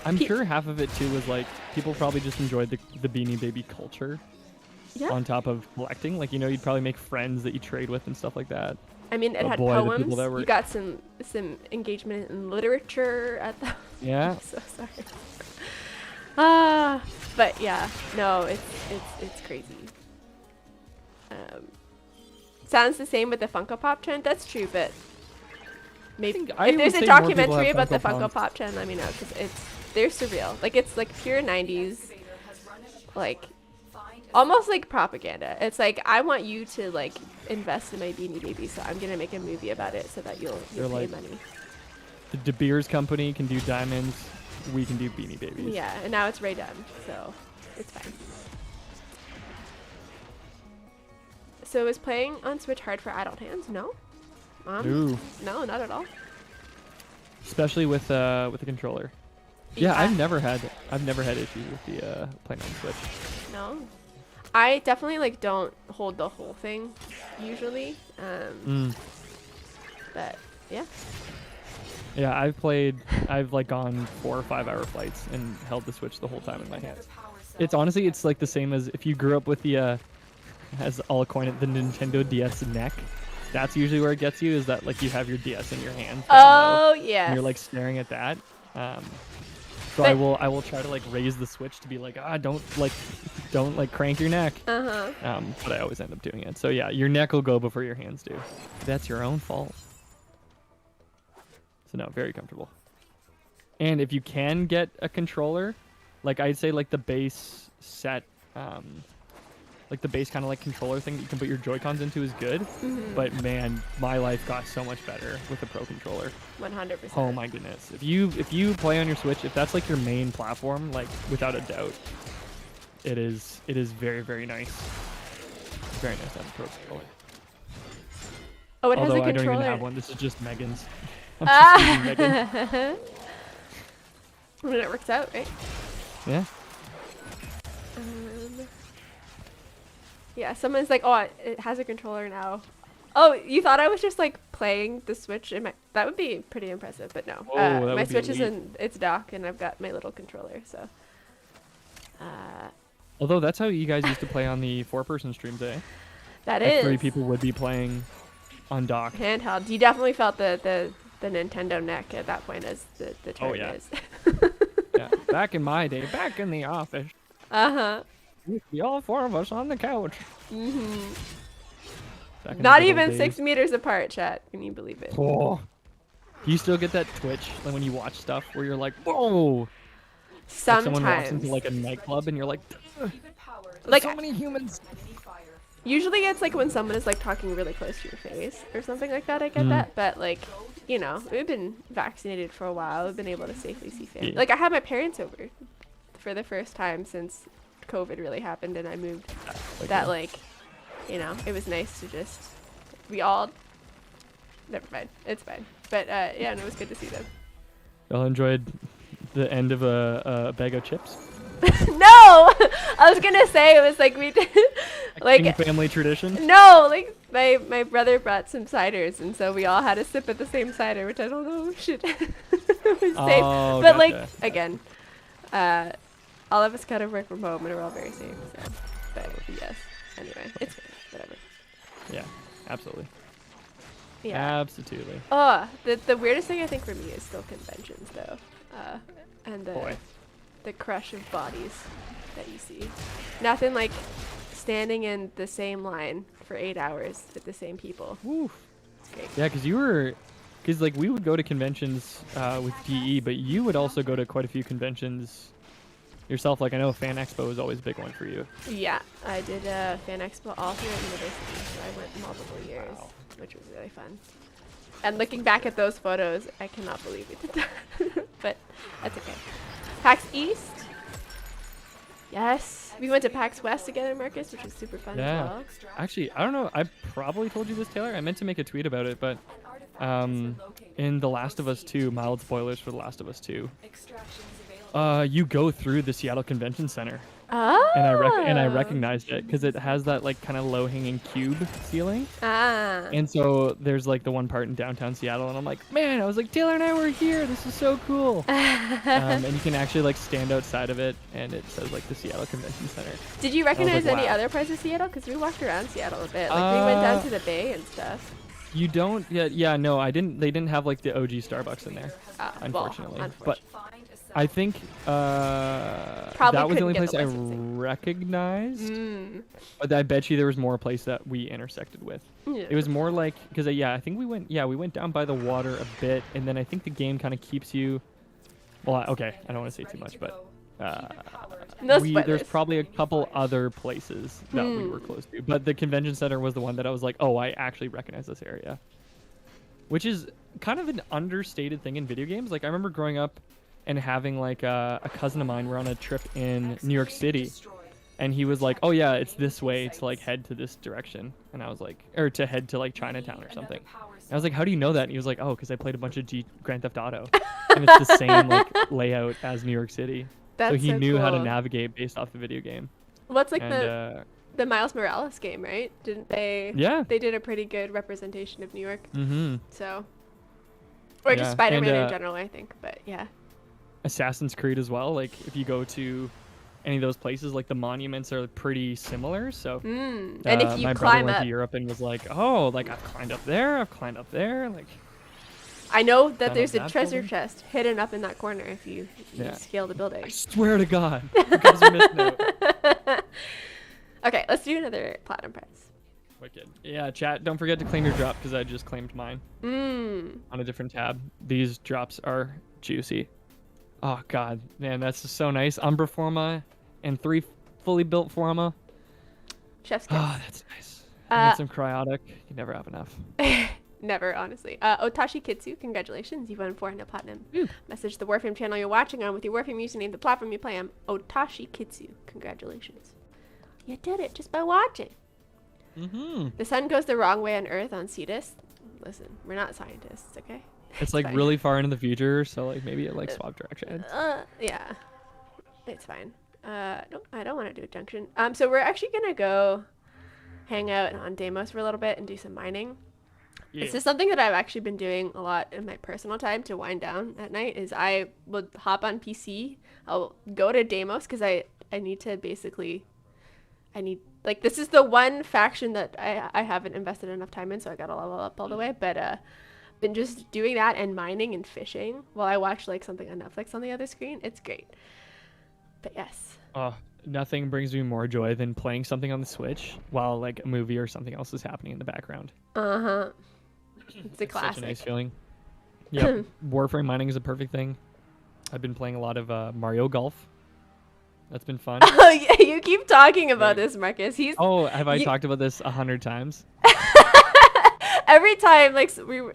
I'm sure half of it too was like people probably just enjoyed the Beanie Baby culture. Yeah. On top of collecting, like, you'd probably make friends that you trade with and stuff like that. I mean, it had poems. You got some engagement in literature at the. Yeah. I'm so sorry. But yeah, no, it's crazy. Sounds the same with the Funko Pop trend. That's true, but maybe if there's a documentary about the Funko Pop trend, let me know, because they're surreal. Like, it's like pure 90s, like almost like propaganda. It's like, I want you to like invest in my Beanie Baby, so I'm gonna make a movie about it so that you'll pay like, money. The De Beers company can do diamonds, we can do Beanie Babies. Yeah, and now it's Ray done, so it's fine. So is playing on Switch hard for adult hands? No. No, not at all. Especially with the controller. Yeah, I've never had issues with the playing on Switch. No. I definitely like don't hold the whole thing usually. But yeah. Yeah, I've like gone 4 or 5 hour flights and held the Switch the whole time in my hands. It's honestly, it's like the same as if you grew up with the as I'll coin it, the Nintendo DS neck. That's usually where it gets you, is that like you have your DS in your hand. Oh yeah. And you're like staring at that. So I will try to like raise the Switch to be like, don't crank your neck. But I always end up doing it. So yeah, your neck will go before your hands do. That's your own fault. So no, very comfortable. And if you can get a controller, like I'd say like the base set, like the base kind of like controller thing that you can put your Joy-Cons into is good. But man, my life got so much better with the Pro Controller. 100%. Oh my goodness. If you play on your Switch, if that's like your main platform, like without a doubt, it is very, very nice. Very nice to have a Pro Controller. Oh, it has a controller. Although I don't even have one. This is just Megan's. I'm just using Megan. When it works out, right? Yeah. Yeah, someone's like, oh, it has a controller now. Oh, you thought I was just like playing the Switch in my... That would be pretty impressive, but no. My Switch is in its dock, and I've got my little controller, so... Although that's how you guys used to play on the 4-person streams, eh? That like is. 3 people would be playing on dock. Handheld. You definitely felt the Nintendo neck at that point as the term is. Yeah, back in my day, back in the office. We'd be all 4 of us on the couch. Not even 6 meters apart, chat. Can you believe it? Oh. Do you still get that twitch when you watch stuff where you're like, whoa? Sometimes. Like someone walks into like a nightclub and you're like so many humans. Usually it's like when someone is like talking really close to your face or something like that, I get that. But like, you know, we've been vaccinated for a while. We've been able to safely see family. Like I had my parents over for the first time since COVID really happened and I moved. Like, you know, it was nice to just, we all, never mind, it's fine. But yeah, and it was good to see them. Y'all enjoyed the end of a bag of chips? No! I was gonna say, it was like we did, like family tradition? No, like my brother brought some ciders and so we all had a sip at the same cider, which I don't know should was safe. But gotcha. Like, again, all of us kind of work from home and we're all very safe, so, but yes. Anyway, it's good. Whatever. Yeah, absolutely. Yeah. Absolutely. Oh, the weirdest thing I think for me is still conventions though, and the crush of bodies that you see. Nothing like standing in the same line for 8 hours with the same people. Oof. It's great. Yeah, because like we would go to conventions with DE, but you would also go to quite a few conventions yourself. Like I know Fan Expo is always a big one for you. Yeah, I did a Fan Expo all through at university, so I went multiple years, which was really fun. And looking back at those photos, I cannot believe we did that, but that's okay. PAX East? Yes. We went to PAX West together, Marcus, which was super fun as well. Actually, I don't know. I probably told you this, Taylor. I meant to make a tweet about it, but in The Last of Us 2, mild spoilers for The Last of Us 2, you go through the Seattle Convention Center. Oh. And I recognized it because it has that like kind of low-hanging cube ceiling. And so there's like the one part in downtown Seattle, and I'm like, man, I was like, Taylor and I were here. This is so cool. And you can actually like stand outside of it, and it says like the Seattle Convention Center. Did you recognize any other parts of Seattle? Because we walked around Seattle a bit. Like we went down to the Bay and stuff. You don't? Yeah, no, I didn't. They didn't have like the OG Starbucks in there, unfortunately. But I think that was the only place I recognized. But I bet you there was more place that we intersected with. Yeah. It was more like, because I think we went down by the water a bit, and then I think the game kind of keeps you. Well, okay, I don't want to say too much, but there's probably a couple other places that we were close to, but the convention center was the one that I was like, oh, I actually recognize this area, which is kind of an understated thing in video games. Like, I remember growing up and having like a cousin of mine, we're on a trip in New York City, and he was like, oh yeah, it's this way to like head to this direction, and I was like, or to head to like Chinatown or something. And I was like, how do you know that? And he was like, oh, because I played a bunch of Grand Theft Auto, and it's the same like layout as New York City. So he knew how to navigate based off the video game. What's like the Miles Morales game, right? Didn't they? Yeah. They did a pretty good representation of New York. So, or just Spider-Man in general, I think. But yeah. Assassin's Creed as well. Like, if you go to any of those places, like the monuments are pretty similar. So and if you my climb brother went up to Europe and was like, oh, like I've climbed up there, like I know that there's a treasure chest hidden up in that corner if you scale the building. I swear to God, you guys are missing out. Okay, let's do another platinum prize. Wicked. Yeah, chat, don't forget to claim your drop, because I just claimed mine on a different tab. These drops are juicy. Oh God, man, that's just so nice. Umbra Forma and 3 fully built Forma. Chef's kiss. Oh, that's nice. And some cryotic. You never have enough. Never, honestly. Otashi Kitsu, congratulations. You've won 400 platinum. Message the Warframe channel you're watching on with your Warframe username, the platform you play on. Otashi Kitsu, congratulations. You did it just by watching. The sun goes the wrong way on Earth on Cetus. Listen, we're not scientists, okay? It's like fine. Really far into the future, so like maybe it like swapped directions. Yeah, it's fine. No, I don't want to do a junction. So we're actually gonna go hang out on Deimos for a little bit and do some mining. Yeah. This is something that I've actually been doing a lot in my personal time to wind down at night. Is I would hop on PC. I'll go to Deimos because I need to basically. Like, this is the one faction that I haven't invested enough time in, so I gotta level up all the way. But been just doing that and mining and fishing while I watch like something on Netflix on the other screen. It's great. But yes. Nothing brings me more joy than playing something on the Switch while like a movie or something else is happening in the background. It's a classic. Such a nice feeling. Yeah, Warframe mining is a perfect thing. I've been playing a lot of Mario Golf. That's been fun. Oh yeah, you keep talking about this, Marcus. Have I talked about this 100 times? Every time, like we were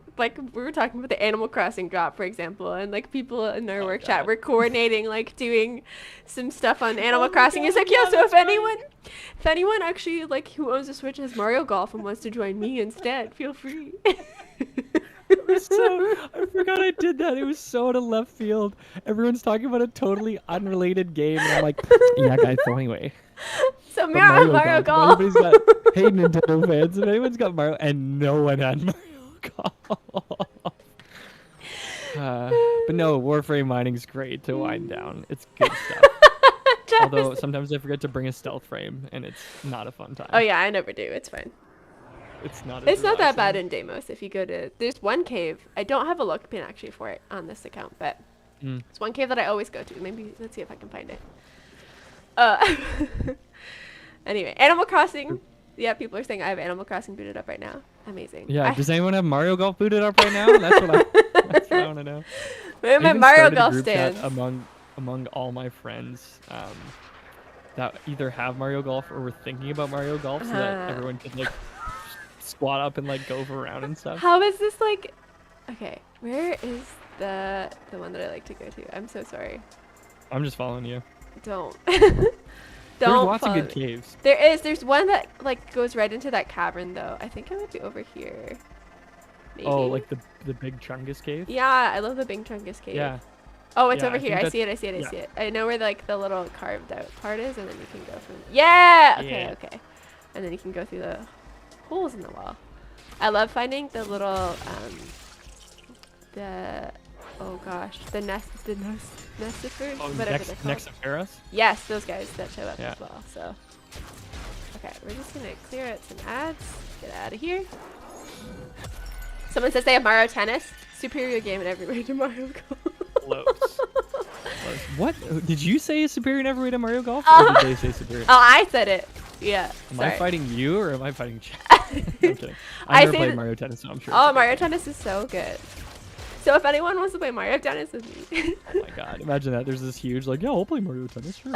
talking about the Animal Crossing drop, for example, and like people in our work chat were coordinating like doing some stuff on Animal Crossing. It's like, yeah, so if anyone actually like who owns a Switch has Mario Golf and wants to join me instead, feel free. I forgot I did that. It was so out of left field. Everyone's talking about a totally unrelated game, and I'm like, yeah, guys. So anyway. So Mario Golf. Hey, Nintendo fans, if anyone's got Mario, and no one had Mario Golf. But no, Warframe mining's great to wind down. It's good stuff. Although sometimes I forget to bring a stealth frame, and it's not a fun time. Oh yeah, I never do. It's fine. It's not that bad in Deimos. If you go to, there's one cave. I don't have a look pin actually for it on this account, but it's one cave that I always go to. Maybe let's see if I can find it. Anyway, Animal Crossing. Yeah, people are saying I have Animal Crossing booted up right now. Amazing. Yeah. Does anyone have Mario Golf booted up right now? That's what I want to know. Maybe my Mario Golf stands among all my friends that either have Mario Golf or were thinking about Mario Golf, so that everyone could like squat up and like go around and stuff. How is this like? Okay, where is the one that I like to go to? I'm so sorry. I'm just following you. Don't. There's lots of good caves. There is. There's one that like goes right into that cavern though. I think it might be over here. Maybe. Oh, like the Big Chungus cave? Yeah, I love the Big Chungus cave. Yeah. Oh, it's over here. I see it. I see it. I know where like the little carved out part is, and then you can go from. Yeah. Okay. And then you can go through the holes in the wall. I love finding the little the nestifers, whatever they're called. Nextiferous? Yes, those guys that show up as well. So, okay, we're just gonna clear out some ads. Get out of here. Someone says they have Mario Tennis. Superior game in every way to Mario Golf. Close. What? Did you say Superior never rated Mario Golf? Or did they say Superior? Oh, I said it. Yeah. Am I fighting you or am I fighting Chad? I'm kidding. I've never played Mario Tennis, so I'm sure. Oh, Mario Tennis is so good. So if anyone wants to play Mario Tennis with me. Oh my god, imagine that. There's this huge, like, yeah, I'll play Mario Tennis, sure.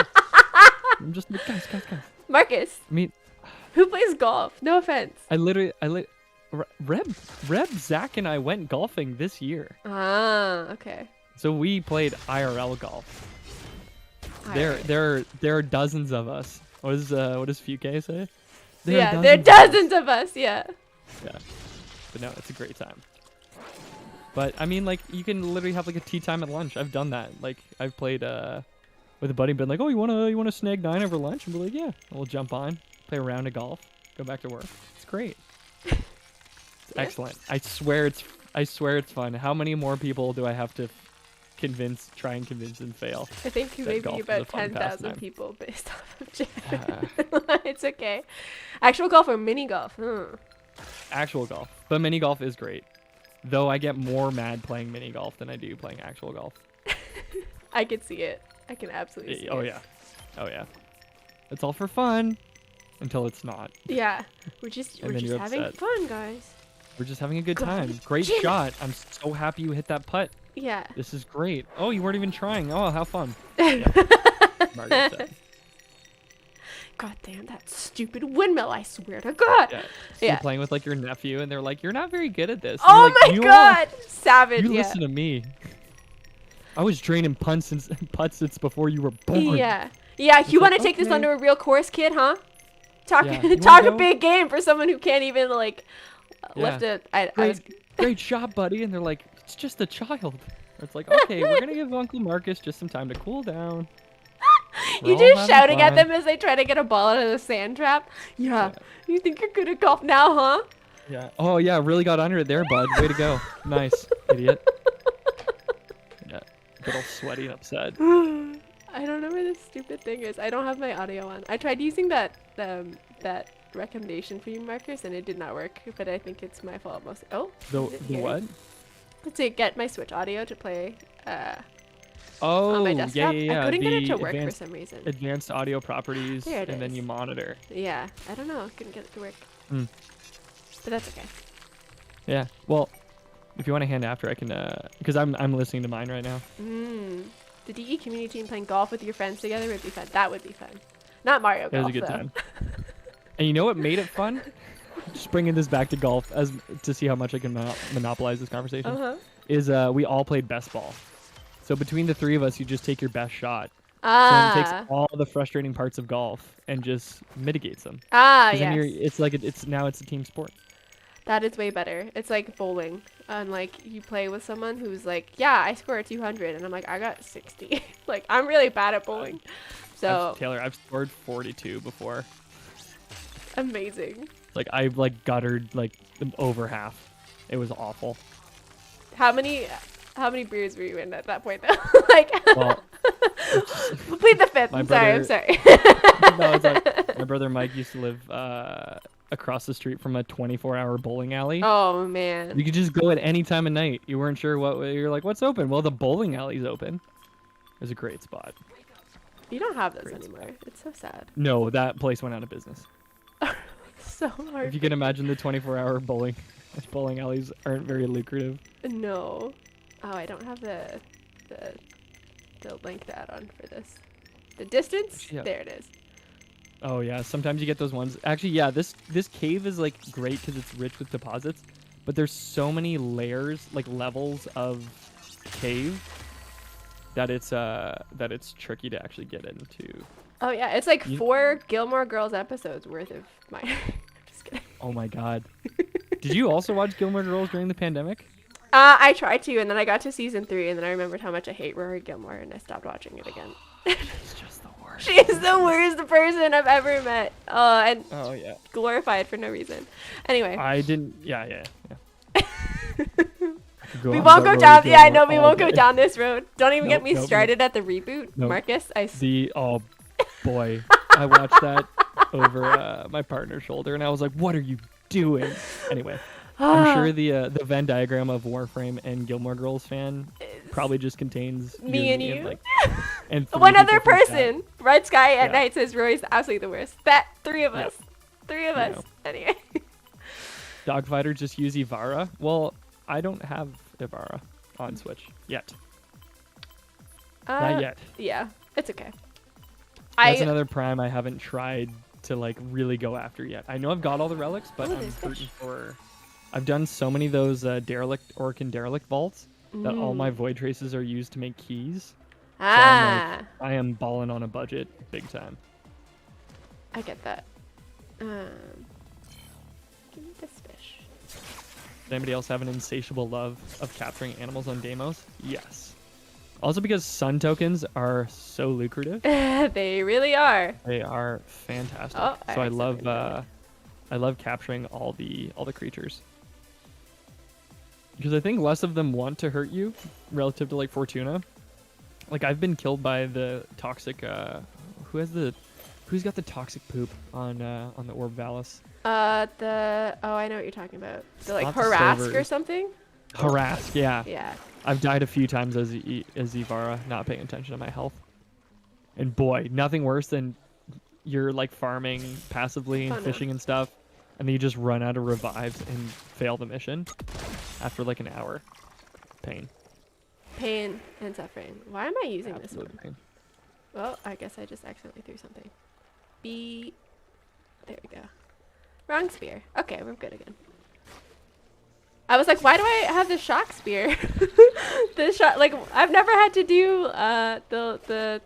I'm just like, guys. Marcus. I mean, who plays golf? No offense. Reb, Zach, and I went golfing this year. Ah, okay. So we played IRL golf. There are dozens of us. What does Fuke say? There are dozens of us. Yeah. Yeah. But no, it's a great time. But I mean, like, you can literally have like a tea time at lunch. I've done that. Like, I've played with a buddy, been like, oh, you wanna snag 9 over lunch? And we're like, yeah. And we'll jump on, play a round of golf, go back to work. It's great. It's excellent. I swear it's fun. How many more people do I have to try and convince and fail? I think maybe about 10,000 people based off of chat. It's okay. Actual golf or mini golf? Actual golf. But mini golf is great. Though I get more mad playing mini golf than I do playing actual golf. I can see it. I can absolutely see it. Oh yeah. It's all for fun until it's not. Yeah. We're just having fun, guys. We're just having a good time. Great shot. I'm so happy you hit that putt. Yeah. This is great. Oh, you weren't even trying. Oh, how fun. Yeah. God damn that stupid windmill, I swear to God. Yeah. So you're playing with like your nephew and they're like, you're not very good at this. And oh my God. Savage. You listen to me. I was draining putts since before you were born. Yeah. Yeah, you want to take this onto a real course, kid, huh? Talk a big game for someone who can't even like lift it. Great shot, buddy. And they're like, it's just a child. It's like, okay, we're gonna give Uncle Marcus just some time to cool down. You just shouting at them as they try to get a ball out of the sand trap. Yeah. You think you're good at golf now, huh? Yeah. Oh yeah, really got under it there, bud. Way to go. Nice, idiot. Yeah. Get all sweaty and upset. I don't know where this stupid thing is. I don't have my audio on. I tried using that recommendation for you, Marcus, and it did not work. But I think it's my fault most. Oh. The what? To get my Switch audio to play. On my desktop. Yeah. I couldn't get it to work for some reason. Advanced audio properties, and then you monitor. Yeah. I don't know. I couldn't get it to work. But that's okay. Yeah. Well, if you want a hand after, I can. Because I'm listening to mine right now. The DE community team playing golf with your friends together would be fun. That would be fun. Not Mario Golf. It was a good time. And you know what made it fun? Just bringing this back to golf to see how much I can monopolize this conversation. Is we all played best ball. So between the 3 of us, you just take your best shot. So it takes all the frustrating parts of golf and just mitigates them. Yes. It's like now it's a team sport. That is way better. It's like bowling. And like you play with someone who's like, yeah, I scored 200, and I'm like, I got 60. Like I'm really bad at bowling. So Taylor, I've scored 42 before. Amazing. Like I've like guttered like over half. It was awful. How many beers were you in at that point though? Like well, plead the fifth. I'm sorry. No, it's like my brother Mike used to live across the street from a 24-hour bowling alley. Oh man. You could just go at any time of night. You weren't sure you're like, what's open? Well, the bowling alley's open. It was a great spot. You don't have those anymore. It's so sad. No, that place went out of business. So hard. If you can imagine, the 24-hour bowling alleys aren't very lucrative. No. Oh, I don't have the link to add on for this. The distance? Yeah. There it is. Oh yeah, sometimes you get those ones. Actually, yeah, this cave is like great because it's rich with deposits, but there's so many layers, like levels of cave, that it's tricky to actually get into. Oh yeah, it's like 4 Gilmore Girls episodes worth of mine. Just kidding. Oh my God. Did you also watch Gilmore Girls during the pandemic? I tried to, and then I got to season 3, and then I remembered how much I hate Rory Gilmore, and I stopped watching it again. She's just the worst. She's the worst person I've ever met. And yeah, glorified for no reason. Anyway. I didn't. Yeah. We won't go down. Yeah, I know we won't go down this road. Don't even get me started at the reboot, Marcus. Oh boy, I watched that over my partner's shoulder, and I was like, "What are you doing?" Anyway. I'm sure the Venn diagram of Warframe and Gilmore Girls fan probably just contains me and you. And, like, and one other person. Red Sky at night says Roy's absolutely the worst. That 3 of us. 3 of us. Anyway. Dogfighter just use Ivara. Well, I don't have Ivara on Switch yet. Not yet. Yeah, it's okay. That's another prime I haven't tried to like really go after yet. I know I've got all the relics, but I'm hurting for. I've done so many of those Orkin Derelict vaults that all my void traces are used to make keys. So I am balling on a budget big time. I get that. Give me this fish. Does anybody else have an insatiable love of capturing animals on Deimos? Yes. Also because sun tokens are so lucrative. They really are. They are fantastic. Oh, so I love capturing all the creatures. Because I think less of them want to hurt you relative to like Fortuna. Like I've been killed by the toxic who's got the toxic poop on the Orb Valis? I know what you're talking about. The like Harask or something? Harask, yeah. Yeah. I've died a few times as Ivara, not paying attention to my health. And boy, nothing worse than you're like farming passively and fishing and stuff, and then you just run out of revives and fail the mission after like an hour. Pain. Pain and suffering. Why am I using this one? Pain. Well, I guess I just accidentally threw something. There we go. Wrong spear. Okay, we're good again. I was like, why do I have the shock spear? The shot, like, I've never had to do the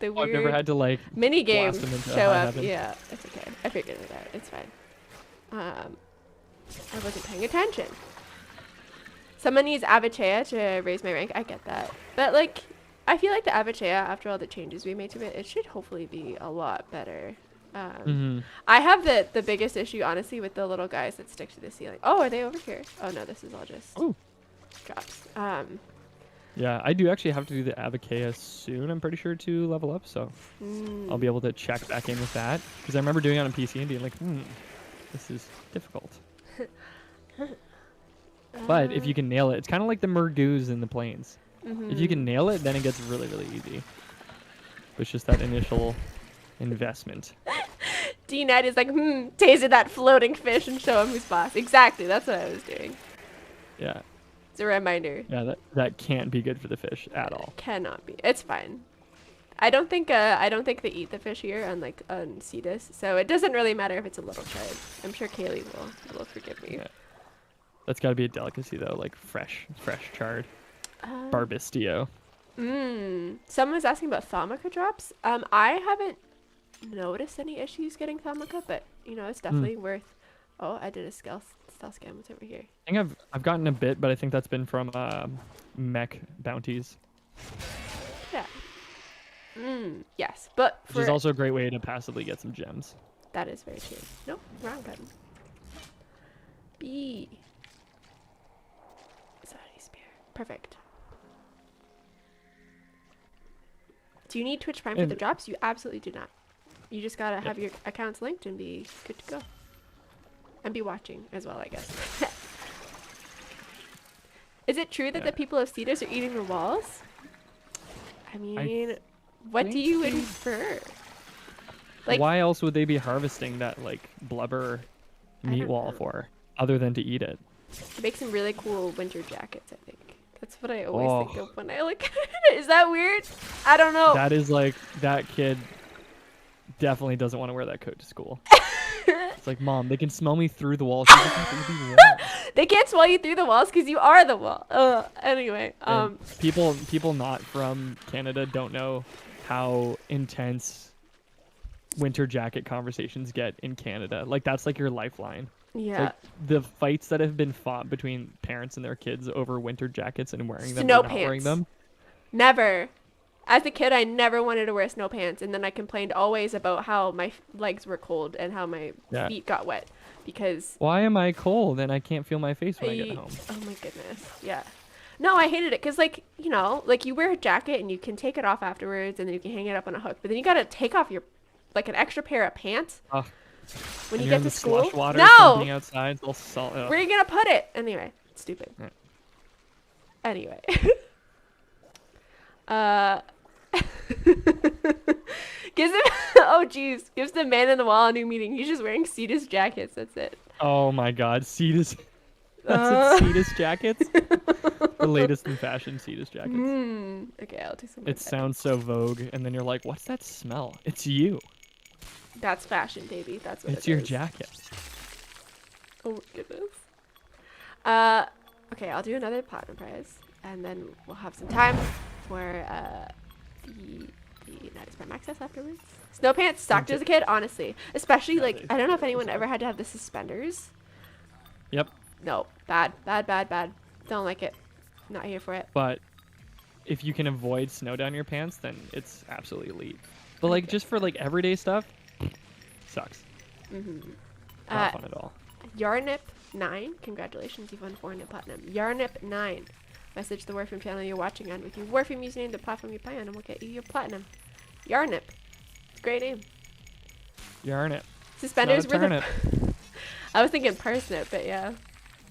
weird. I've never had to like mini game show up. Heaven. Yeah, it's okay. I figured it out. It's fine. I wasn't paying attention. Someone needs Avachea to raise my rank. I get that, but like, I feel like the Avachea, after all the changes we made to it, it should hopefully be a lot better. I have the biggest issue, honestly, with the little guys that stick to the ceiling. Oh, are they over here? Oh no, this is all just drops. Yeah, I do actually have to do the Avachea soon, I'm pretty sure, to level up, so I'll be able to check back in with that. Because I remember doing it on PC and being like, this is difficult. But if you can nail it, it's kind of like the Murgoos in the plains. If you can nail it, then it gets really, really easy. It's just that initial investment. D-Net is like, taser that floating fish and show him who's boss. Exactly, that's what I was doing. Yeah. It's a reminder. Yeah, that can't be good for the fish at all. Cannot be. It's fine. I don't think they eat the fish here on Cetus, so it doesn't really matter if it's a little child. I'm sure Kaylee will forgive me. Yeah. That's got to be a delicacy though, like fresh charred. Barbistio. Someone was asking about Thaumica drops. I haven't noticed any issues getting Thaumica, but you know, it's definitely worth. Oh, I did a stealth scan. What's over here? I think I've gotten a bit, but I think that's been from mech bounties. Yeah. Yes, but which is also a great way to passively get some gems. That is very true. Nope, wrong button. B. Sorry, spear. Perfect. Do you need Twitch Prime for the drops? You absolutely do not. You just gotta have your accounts linked and be good to go. And be watching as well, I guess. Is it true that the people of Cetus are eating the walls? I mean, what do you infer? Like, why else would they be harvesting that like blubber meat wall for, other than to eat it? It makes some really cool winter jackets, I think. That's what I always think of when I look at it. Is that weird? I don't know. That is like, that kid definitely doesn't want to wear that coat to school. It's like, Mom, they can smell me through the walls. They can't smell you through the walls because you are the wall. Anyway, people not from Canada don't know how intense winter jacket conversations get in Canada. Like, that's like your lifeline. Yeah. Like, the fights that have been fought between parents and their kids over winter jackets and wearing them snow or not pants. wearing them. Never. As a kid, I never wanted to wear snow pants, and then I complained always about how my legs were cold and how my feet got wet because. Why am I cold and I can't feel my face when I get home? Oh my goodness, yeah. No, I hated it because, like, you know, like you wear a jacket and you can take it off afterwards, and then you can hang it up on a hook, but then you gotta take off your, like, an extra pair of pants when you get to school. Slush water no, outside, all salt. Where are you gonna put it? Anyway, stupid. Yeah. Anyway. Uh, gives him oh jeez, gives the man in the wall a new meaning. He's just wearing Cetus jackets. That's it. Oh my God, Cetus. That's it, Cetus jackets. The latest in fashion, Cetus jackets. Okay, I'll do some. It sounds so Vogue, and then you're like, what's that smell? It's you. That's fashion, baby. That's what it's your jacket. Oh my goodness. Okay, I'll do another platinum prize, and then we'll have some time for the United Prime access afterwards. Snow pants sucked as a kid, honestly. Especially like I don't know if anyone ever had to have the suspenders. Yep. No, bad. Don't like it. Not here for it. But if you can avoid snow down your pants, then it's absolutely elite. But like just for like everyday stuff, sucks. Not fun at all. Yarnip9, congratulations, you've won 400 platinum. Yarnip9, message the Warframe channel you're watching on with your Warframe username, the platform you play on, and we'll get you your platinum. Yarnip, it's a great name. Yarnip. Suspenders were the. I was thinking parsnip, but yeah,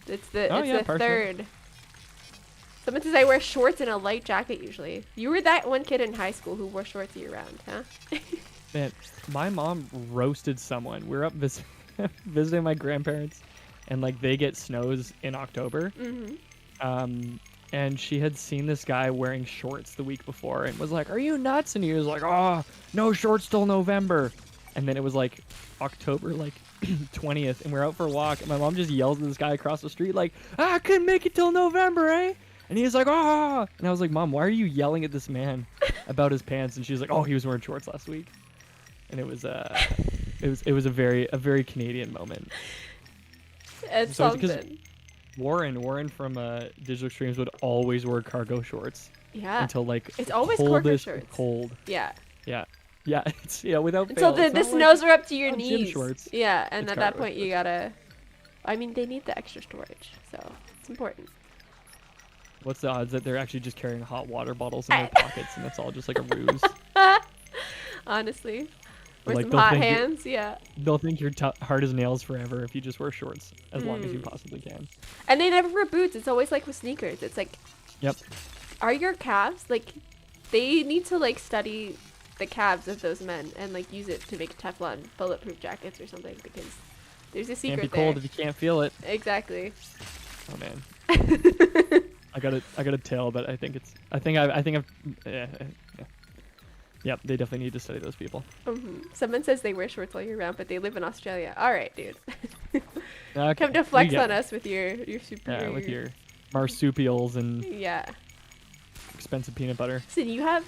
it's the third. Someone says I wear shorts and a light jacket usually. You were that one kid in high school who wore shorts year round, huh? Man, my mom roasted someone. We were up visiting my grandparents, and like they get snows in October. And she had seen this guy wearing shorts the week before and was like, "Are you nuts?" And he was like, "Oh, no shorts till November." And then it was like October, like 20th, and we're out for a walk, and my mom just yells at this guy across the street, like, "I couldn't make it till November, eh?" And he's like, "Ah!" And I was like, "Mom, why are you yelling at this man about his pants?" And she's like, "Oh, he was wearing shorts last week." And it was a very Canadian moment. It's something. Warren from Digital Extremes would always wear cargo shorts. Yeah. Until like it's always cargo shorts. Cold. Yeah. Yeah. Yeah. It's without until fail. the snows are up to your knees. Gym shorts. Yeah, and it's at that point shorts. You gotta. I mean, they need the extra storage, so it's important. What's the odds that they're actually just carrying hot water bottles in their pockets and that's all just like a ruse? Honestly. Or like some hot hands, yeah. They'll think you're hard as nails forever if you just wear shorts as long as you possibly can. And they never wear boots. It's always like with sneakers. It's like, yep. Are your calves, like, they need to like study the calves of those men and like use it to make Teflon bulletproof jackets or something because there's a secret there. Can't be cold if you can't feel it. Exactly. Oh man. I got a tale, but I think I've Yep, they definitely need to study those people. Someone says they wear shorts all year round, but they live in Australia. All right, dude. Come to flex on us with your super. Yeah, with your marsupials and expensive peanut butter. Listen, you have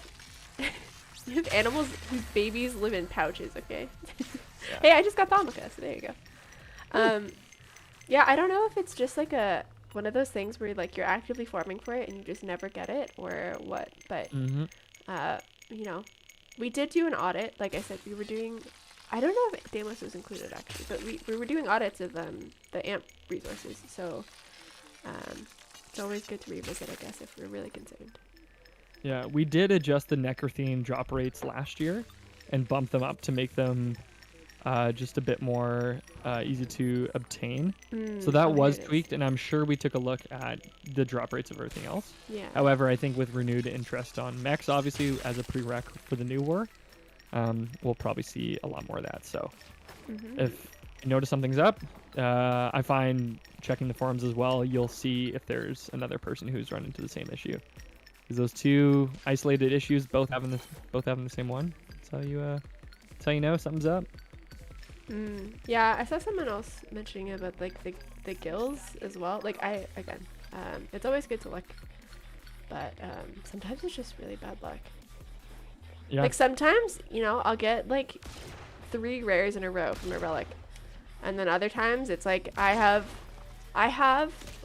animals whose babies live in pouches. Okay. Yeah. Hey, I just got Thaumica, so there you go. Yeah, I don't know if it's just like one of those things where like you're actively farming for it and you just never get it or what, but you know. We did do an audit. Like I said, we were doing... I don't know if Deimos was included, actually. But we were doing audits of the AMP resources. So it's always good to revisit, I guess, if we're really concerned. Yeah, we did adjust the Necrothene drop rates last year and bump them up to make them just a bit more easy to obtain. So that was tweaked, and I'm sure we took a look at the drop rates of everything else. Yeah. However, I think with renewed interest on mechs, obviously, as a prereq for the new war, we'll probably see a lot more of that. So if you notice something's up, I find checking the forums as well, you'll see if there's another person who's run into the same issue. Because those two isolated issues both having the same one. That's how you know something's up. Yeah, I saw someone else mentioning about like the gills as well. Like it's always good to look, but sometimes it's just really bad luck. Yeah. Like sometimes, I'll get like 3 rares in a row from a relic, and then other times it's like I have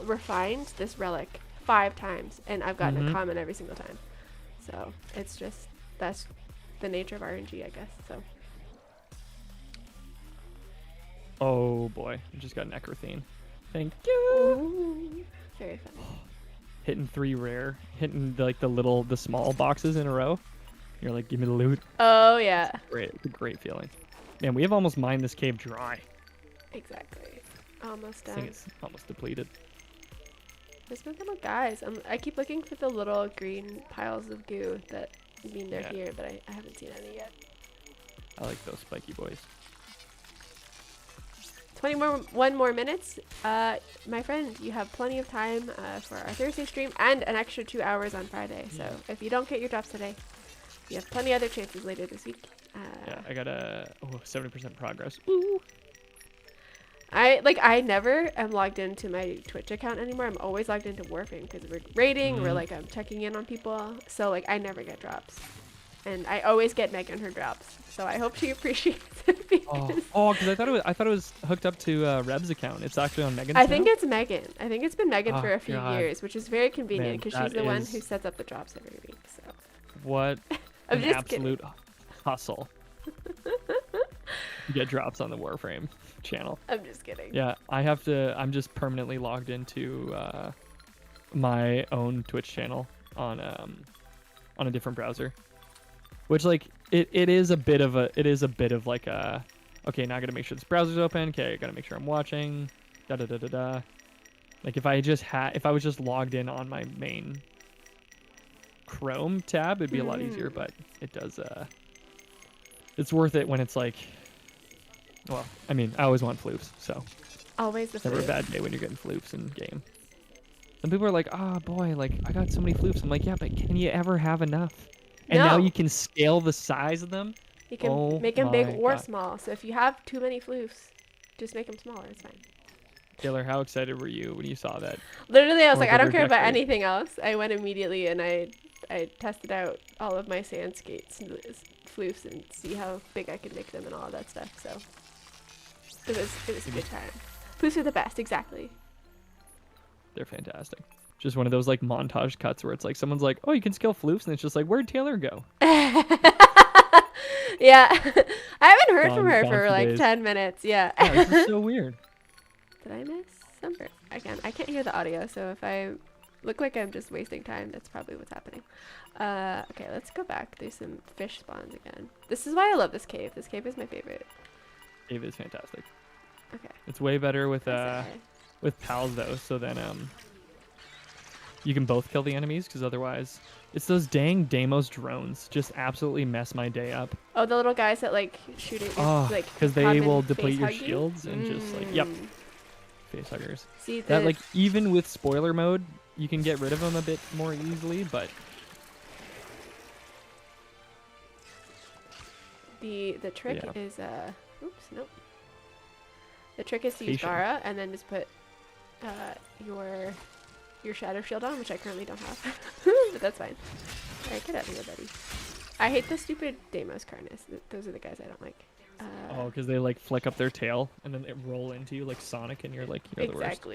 refined this relic 5 times and I've gotten a common every single time. So it's just that's the nature of RNG, I guess. So. Oh boy, I just got Necrothene. Thank you. Ooh, very fun. Hitting 3 rare, hitting the small boxes in a row. You're like, give me the loot. Oh yeah. It's a great feeling. Man, we have almost mined this cave dry. Exactly. Almost done. I think it's almost depleted. There's no little guys. I keep looking for the little green piles of goo that mean they're here, but I haven't seen any yet. I like those spiky boys. 21 more minutes. My friend, you have plenty of time for our Thursday stream and an extra 2 hours on Friday. So if you don't get your drops today, you have plenty other chances later this week. Yeah, I got a 70% progress. Ooh. I never am logged into my Twitch account anymore. I'm always logged into Warframe because we're raiding or like I'm checking in on people. So like I never get drops. And I always get Megan her drops, so I hope she appreciates it. Because I thought it was hooked up to Reb's account. It's actually on Megan's. I think it's Megan. I think it's been Megan for a few God. years, which is very convenient because she's the one who sets up the drops every week. So what I'm an absolute hustle to get drops on the Warframe channel. I'm just kidding. Yeah, I'm just permanently logged into my own Twitch channel on a different browser. Which like it is a bit of like a okay, now I gotta make sure this browser's open. Okay, I gotta make sure I'm watching. Like if I was just logged in on my main Chrome tab, it'd be a lot easier, but it does it's worth it when it's like, well, I mean, I always want floops, so always the never a bad day when you're getting floops in game. Some people are like, oh boy, like I got so many floops. I'm like, yeah, but can you ever have enough? And now you can scale the size of them. You can make them big or small. So if you have too many floofs, just make them smaller. It's fine. Taylor, how excited were you when you saw that? Literally, I was like, I don't care about anything else. I went immediately and I tested out all of my sand skates and floofs and see how big I could make them and all of that stuff. So it was a good time. Floofs are the best, exactly. They're fantastic. Just one of those like montage cuts where it's like someone's like, oh, you can scale floofs, and it's just like, where'd Taylor go? Yeah. I haven't heard from her for like 10 minutes. Yeah. This is so weird. Did I miss something? I can't hear the audio, so if I look like I'm just wasting time, that's probably what's happening. Okay, let's go back. There's some fish spawns again. This is why I love this cave. This cave is my favorite. Cave is fantastic. Okay. It's way better with pals though, so then you can both kill the enemies, because otherwise it's those dang Deimos drones just absolutely mess my day up. Oh, the little guys that like shoot at you, like because they will deplete your shields and just like face huggers. See that like even with spoiler mode you can get rid of them a bit more easily, but the trick is oops, nope. The trick is to use Gara and then just put your shadow shield on, which I currently don't have. But that's fine. Alright, get out of here, buddy. I hate the stupid Deimos Karnas. Those are the guys I don't like. Because they like flick up their tail and then they roll into you like Sonic, and you're like, you're the worst.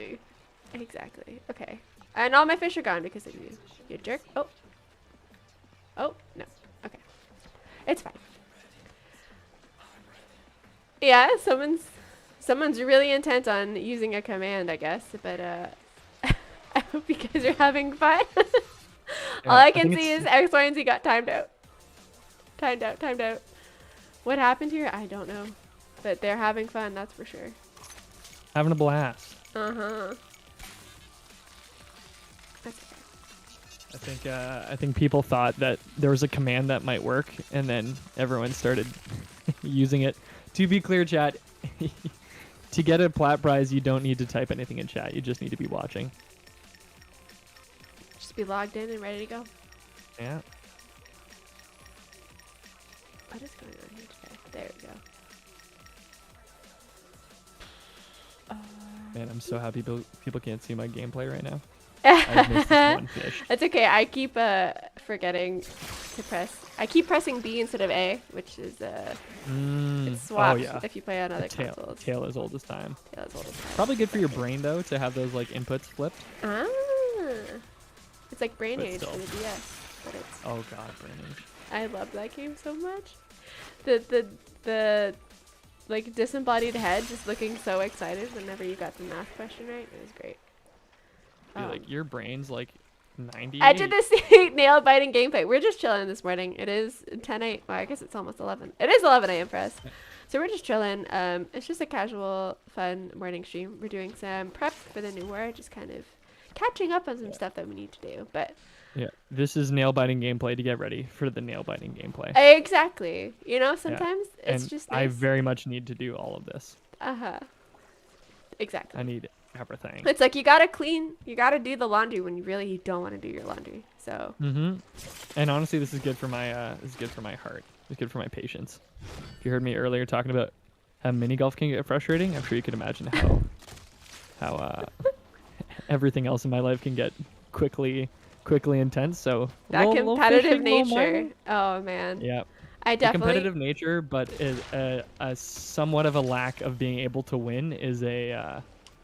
Exactly. Okay. And all my fish are gone because of you. You jerk. Oh, no. Okay. It's fine. Yeah, someone's really intent on using a command, I guess, but I hope you guys are having fun. All I can see is X, Y, and Z got timed out. Timed out. What happened here? I don't know. But they're having fun, that's for sure. Having a blast. Uh-huh. That's okay. I think people thought that there was a command that might work, and then everyone started using it. To be clear, chat, to get a plat prize, you don't need to type anything in chat. You just need to be watching. Just be logged in and ready to go. Yeah. What is going on here today? There we go. Man, I'm so happy people can't see my gameplay right now. I've missed this one fish. It's okay. I keep forgetting to press. I keep pressing B instead of A, which is it's swapped if you play on other consoles. Tail is old as time. Tail is old as time. Probably good for your brain though to have those like inputs flipped. Ah, it's like Brain Age for the DS, but it's. Oh god, Brain Age. I love that game so much. The like disembodied head just looking so excited whenever you got the math question right. It was great. Like your brain's like 90. I did this nail biting gameplay. We're just chilling this morning. It is 10:08. Well, I guess it's almost 11. It is 11 a.m. for us. So we're just chilling. It's just a casual, fun morning stream. We're doing some prep for the new war. Just kind of catching up on some stuff that we need to do, but yeah, this is nail biting gameplay to get ready for the nail biting gameplay. Exactly. You know, sometimes it's and just nice. I very much need to do all of this. Exactly. I need everything. It's like you gotta do the laundry when you really don't want to do your laundry. So. And honestly, this is good for my heart. It's good for my patience. If you heard me earlier talking about how mini golf can get frustrating, I'm sure you can imagine how everything else in my life can get quickly intense. So that competitive nature. Oh man. Yeah. I definitely. The competitive nature, but is a somewhat of a lack of being able to win is a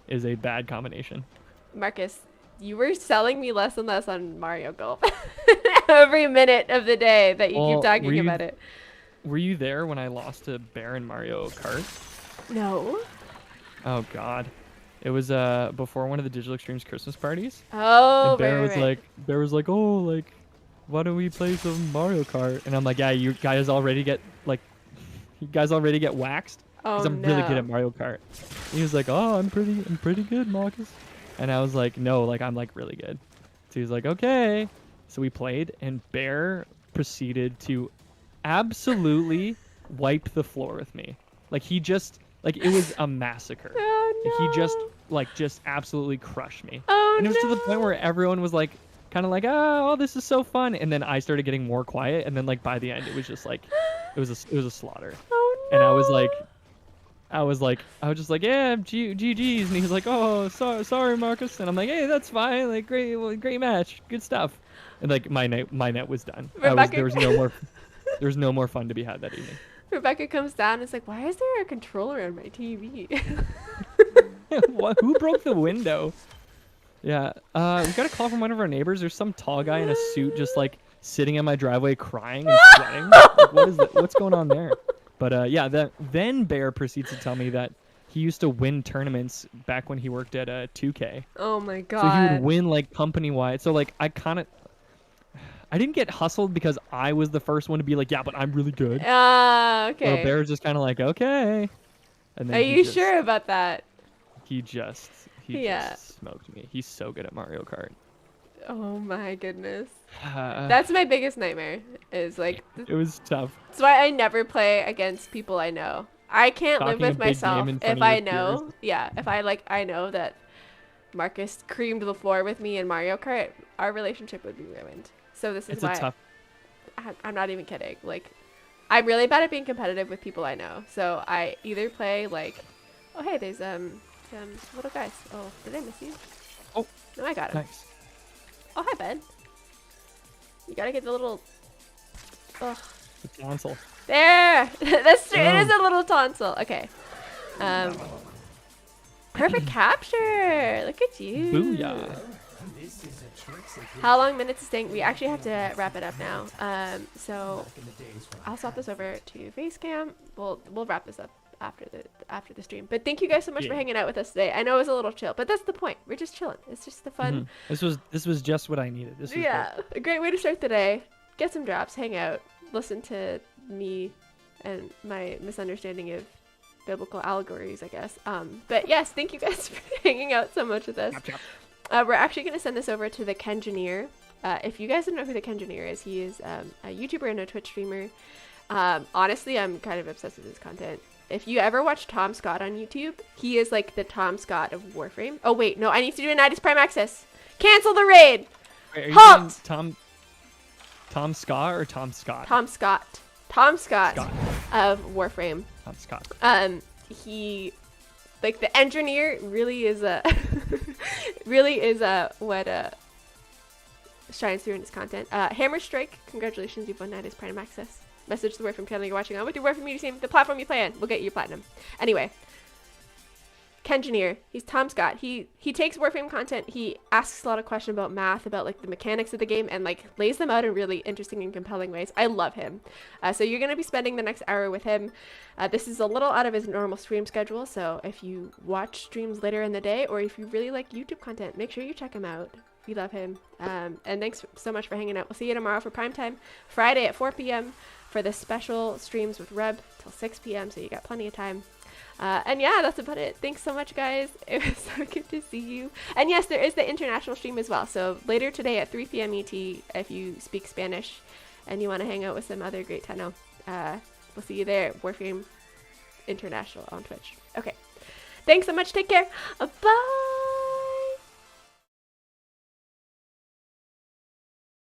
bad combination. Marcus, you were selling me less and less on Mario Golf every minute of the day that you keep talking about it. Were you there when I lost to Bear in Mario Kart? No. Oh God. It was before one of the Digital Extremes Christmas parties. Oh, and Bear was like, oh, like, why don't we play some Mario Kart? And I'm like, yeah, you guys already get waxed. Because I'm really good at Mario Kart. And he was like, oh, I'm pretty good, Marcus. And I was like, no, like I'm like really good. So he was like, okay. So we played, and Bear proceeded to absolutely wipe the floor with me. Like he just, like it was a massacre. Oh, no. He just absolutely crushed me. Oh, and it was to the point where everyone was like, kind of like, oh, this is so fun. And then I started getting more quiet. And then like by the end, it was just like, it was a slaughter. Oh, no. And I was just like, yeah, GG's. And he was like, oh, sorry, Marcus. And I'm like, hey, that's fine. Like, great match. Good stuff. And like my net was done. There was no more fun to be had that evening. Rebecca comes down and is like, why is there a controller on my TV? What? Who broke the window? Yeah. We got a call from one of our neighbors. There's some tall guy in a suit just like sitting in my driveway crying and sweating. Like, what is that? What's going on there? But yeah, then Bear proceeds to tell me that he used to win tournaments back when he worked at 2K. Oh my God. So he would win like company-wide. So like I didn't get hustled because I was the first one to be like, yeah, but I'm really good. Okay. So Bear was just kind of like, okay. And then Are you sure about that? He just smoked me. He's so good at Mario Kart. Oh my goodness. That's my biggest nightmare. Is like. It was tough. That's why I never play against people I know. I can't live with myself if I know. Yeah, if I know that Marcus creamed the floor with me in Mario Kart, our relationship would be ruined. So this is why I'm not even kidding. Like, I'm really bad at being competitive with people I know. So I either play like, oh hey, there's little guys. Oh, did I miss you? Oh, no, I got him. Nice. Oh, hi, Ben. You gotta get the little. Ugh. The tonsil. There. That's true. It is a little tonsil. Okay. Perfect capture. Look at you. Booyah. How long minutes is staying? We actually have to wrap it up now. So I'll swap this over to Facecam. We'll wrap this up after the stream. But thank you guys so much for hanging out with us today. I know it was a little chill, but that's the point. We're just chilling. It's just the fun. This was just what I needed. This was a great way to start the day. Get some drops, hang out, listen to me and my misunderstanding of biblical allegories, I guess. But yes, thank you guys for hanging out so much with us. We're actually going to send this over to the Kengineer. If you guys don't know who the Kengineer is, he is a YouTuber and a Twitch streamer. Honestly, I'm kind of obsessed with his content. If you ever watch Tom Scott on YouTube, he is like the Tom Scott of Warframe. Oh wait, no, I need to do a 90s Prime Access. Cancel the raid. Wait, halt. Tom Scott or Tom Scott? Tom Scott. Tom Scott of Warframe. Tom Scott. He, like, the engineer really is what shines through in his content. Hammer Strike, congratulations, you've won 90s Prime Access. Message the Warframe channel you're watching on with your Warframe Media team, the platform you play on. We'll get you platinum. Anyway, Kengineer, he's Tom Scott. He takes Warframe content, he asks a lot of questions about math, about like the mechanics of the game, and like lays them out in really interesting and compelling ways. I love him. So you're gonna be spending the next hour with him. This is a little out of his normal stream schedule, so if you watch streams later in the day, or if you really like YouTube content, make sure you check him out. We love him. And thanks so much for hanging out. We'll see you tomorrow for primetime, Friday at 4 p.m. for the special streams with Reb till 6 p.m. So you got plenty of time. And yeah, that's about it. Thanks so much, guys. It was so good to see you. And yes, there is the international stream as well. So later today at 3 p.m. ET, if you speak Spanish and you want to hang out with some other great Tenno, we'll see you there. Warframe International on Twitch. Okay. Thanks so much. Take care. Bye.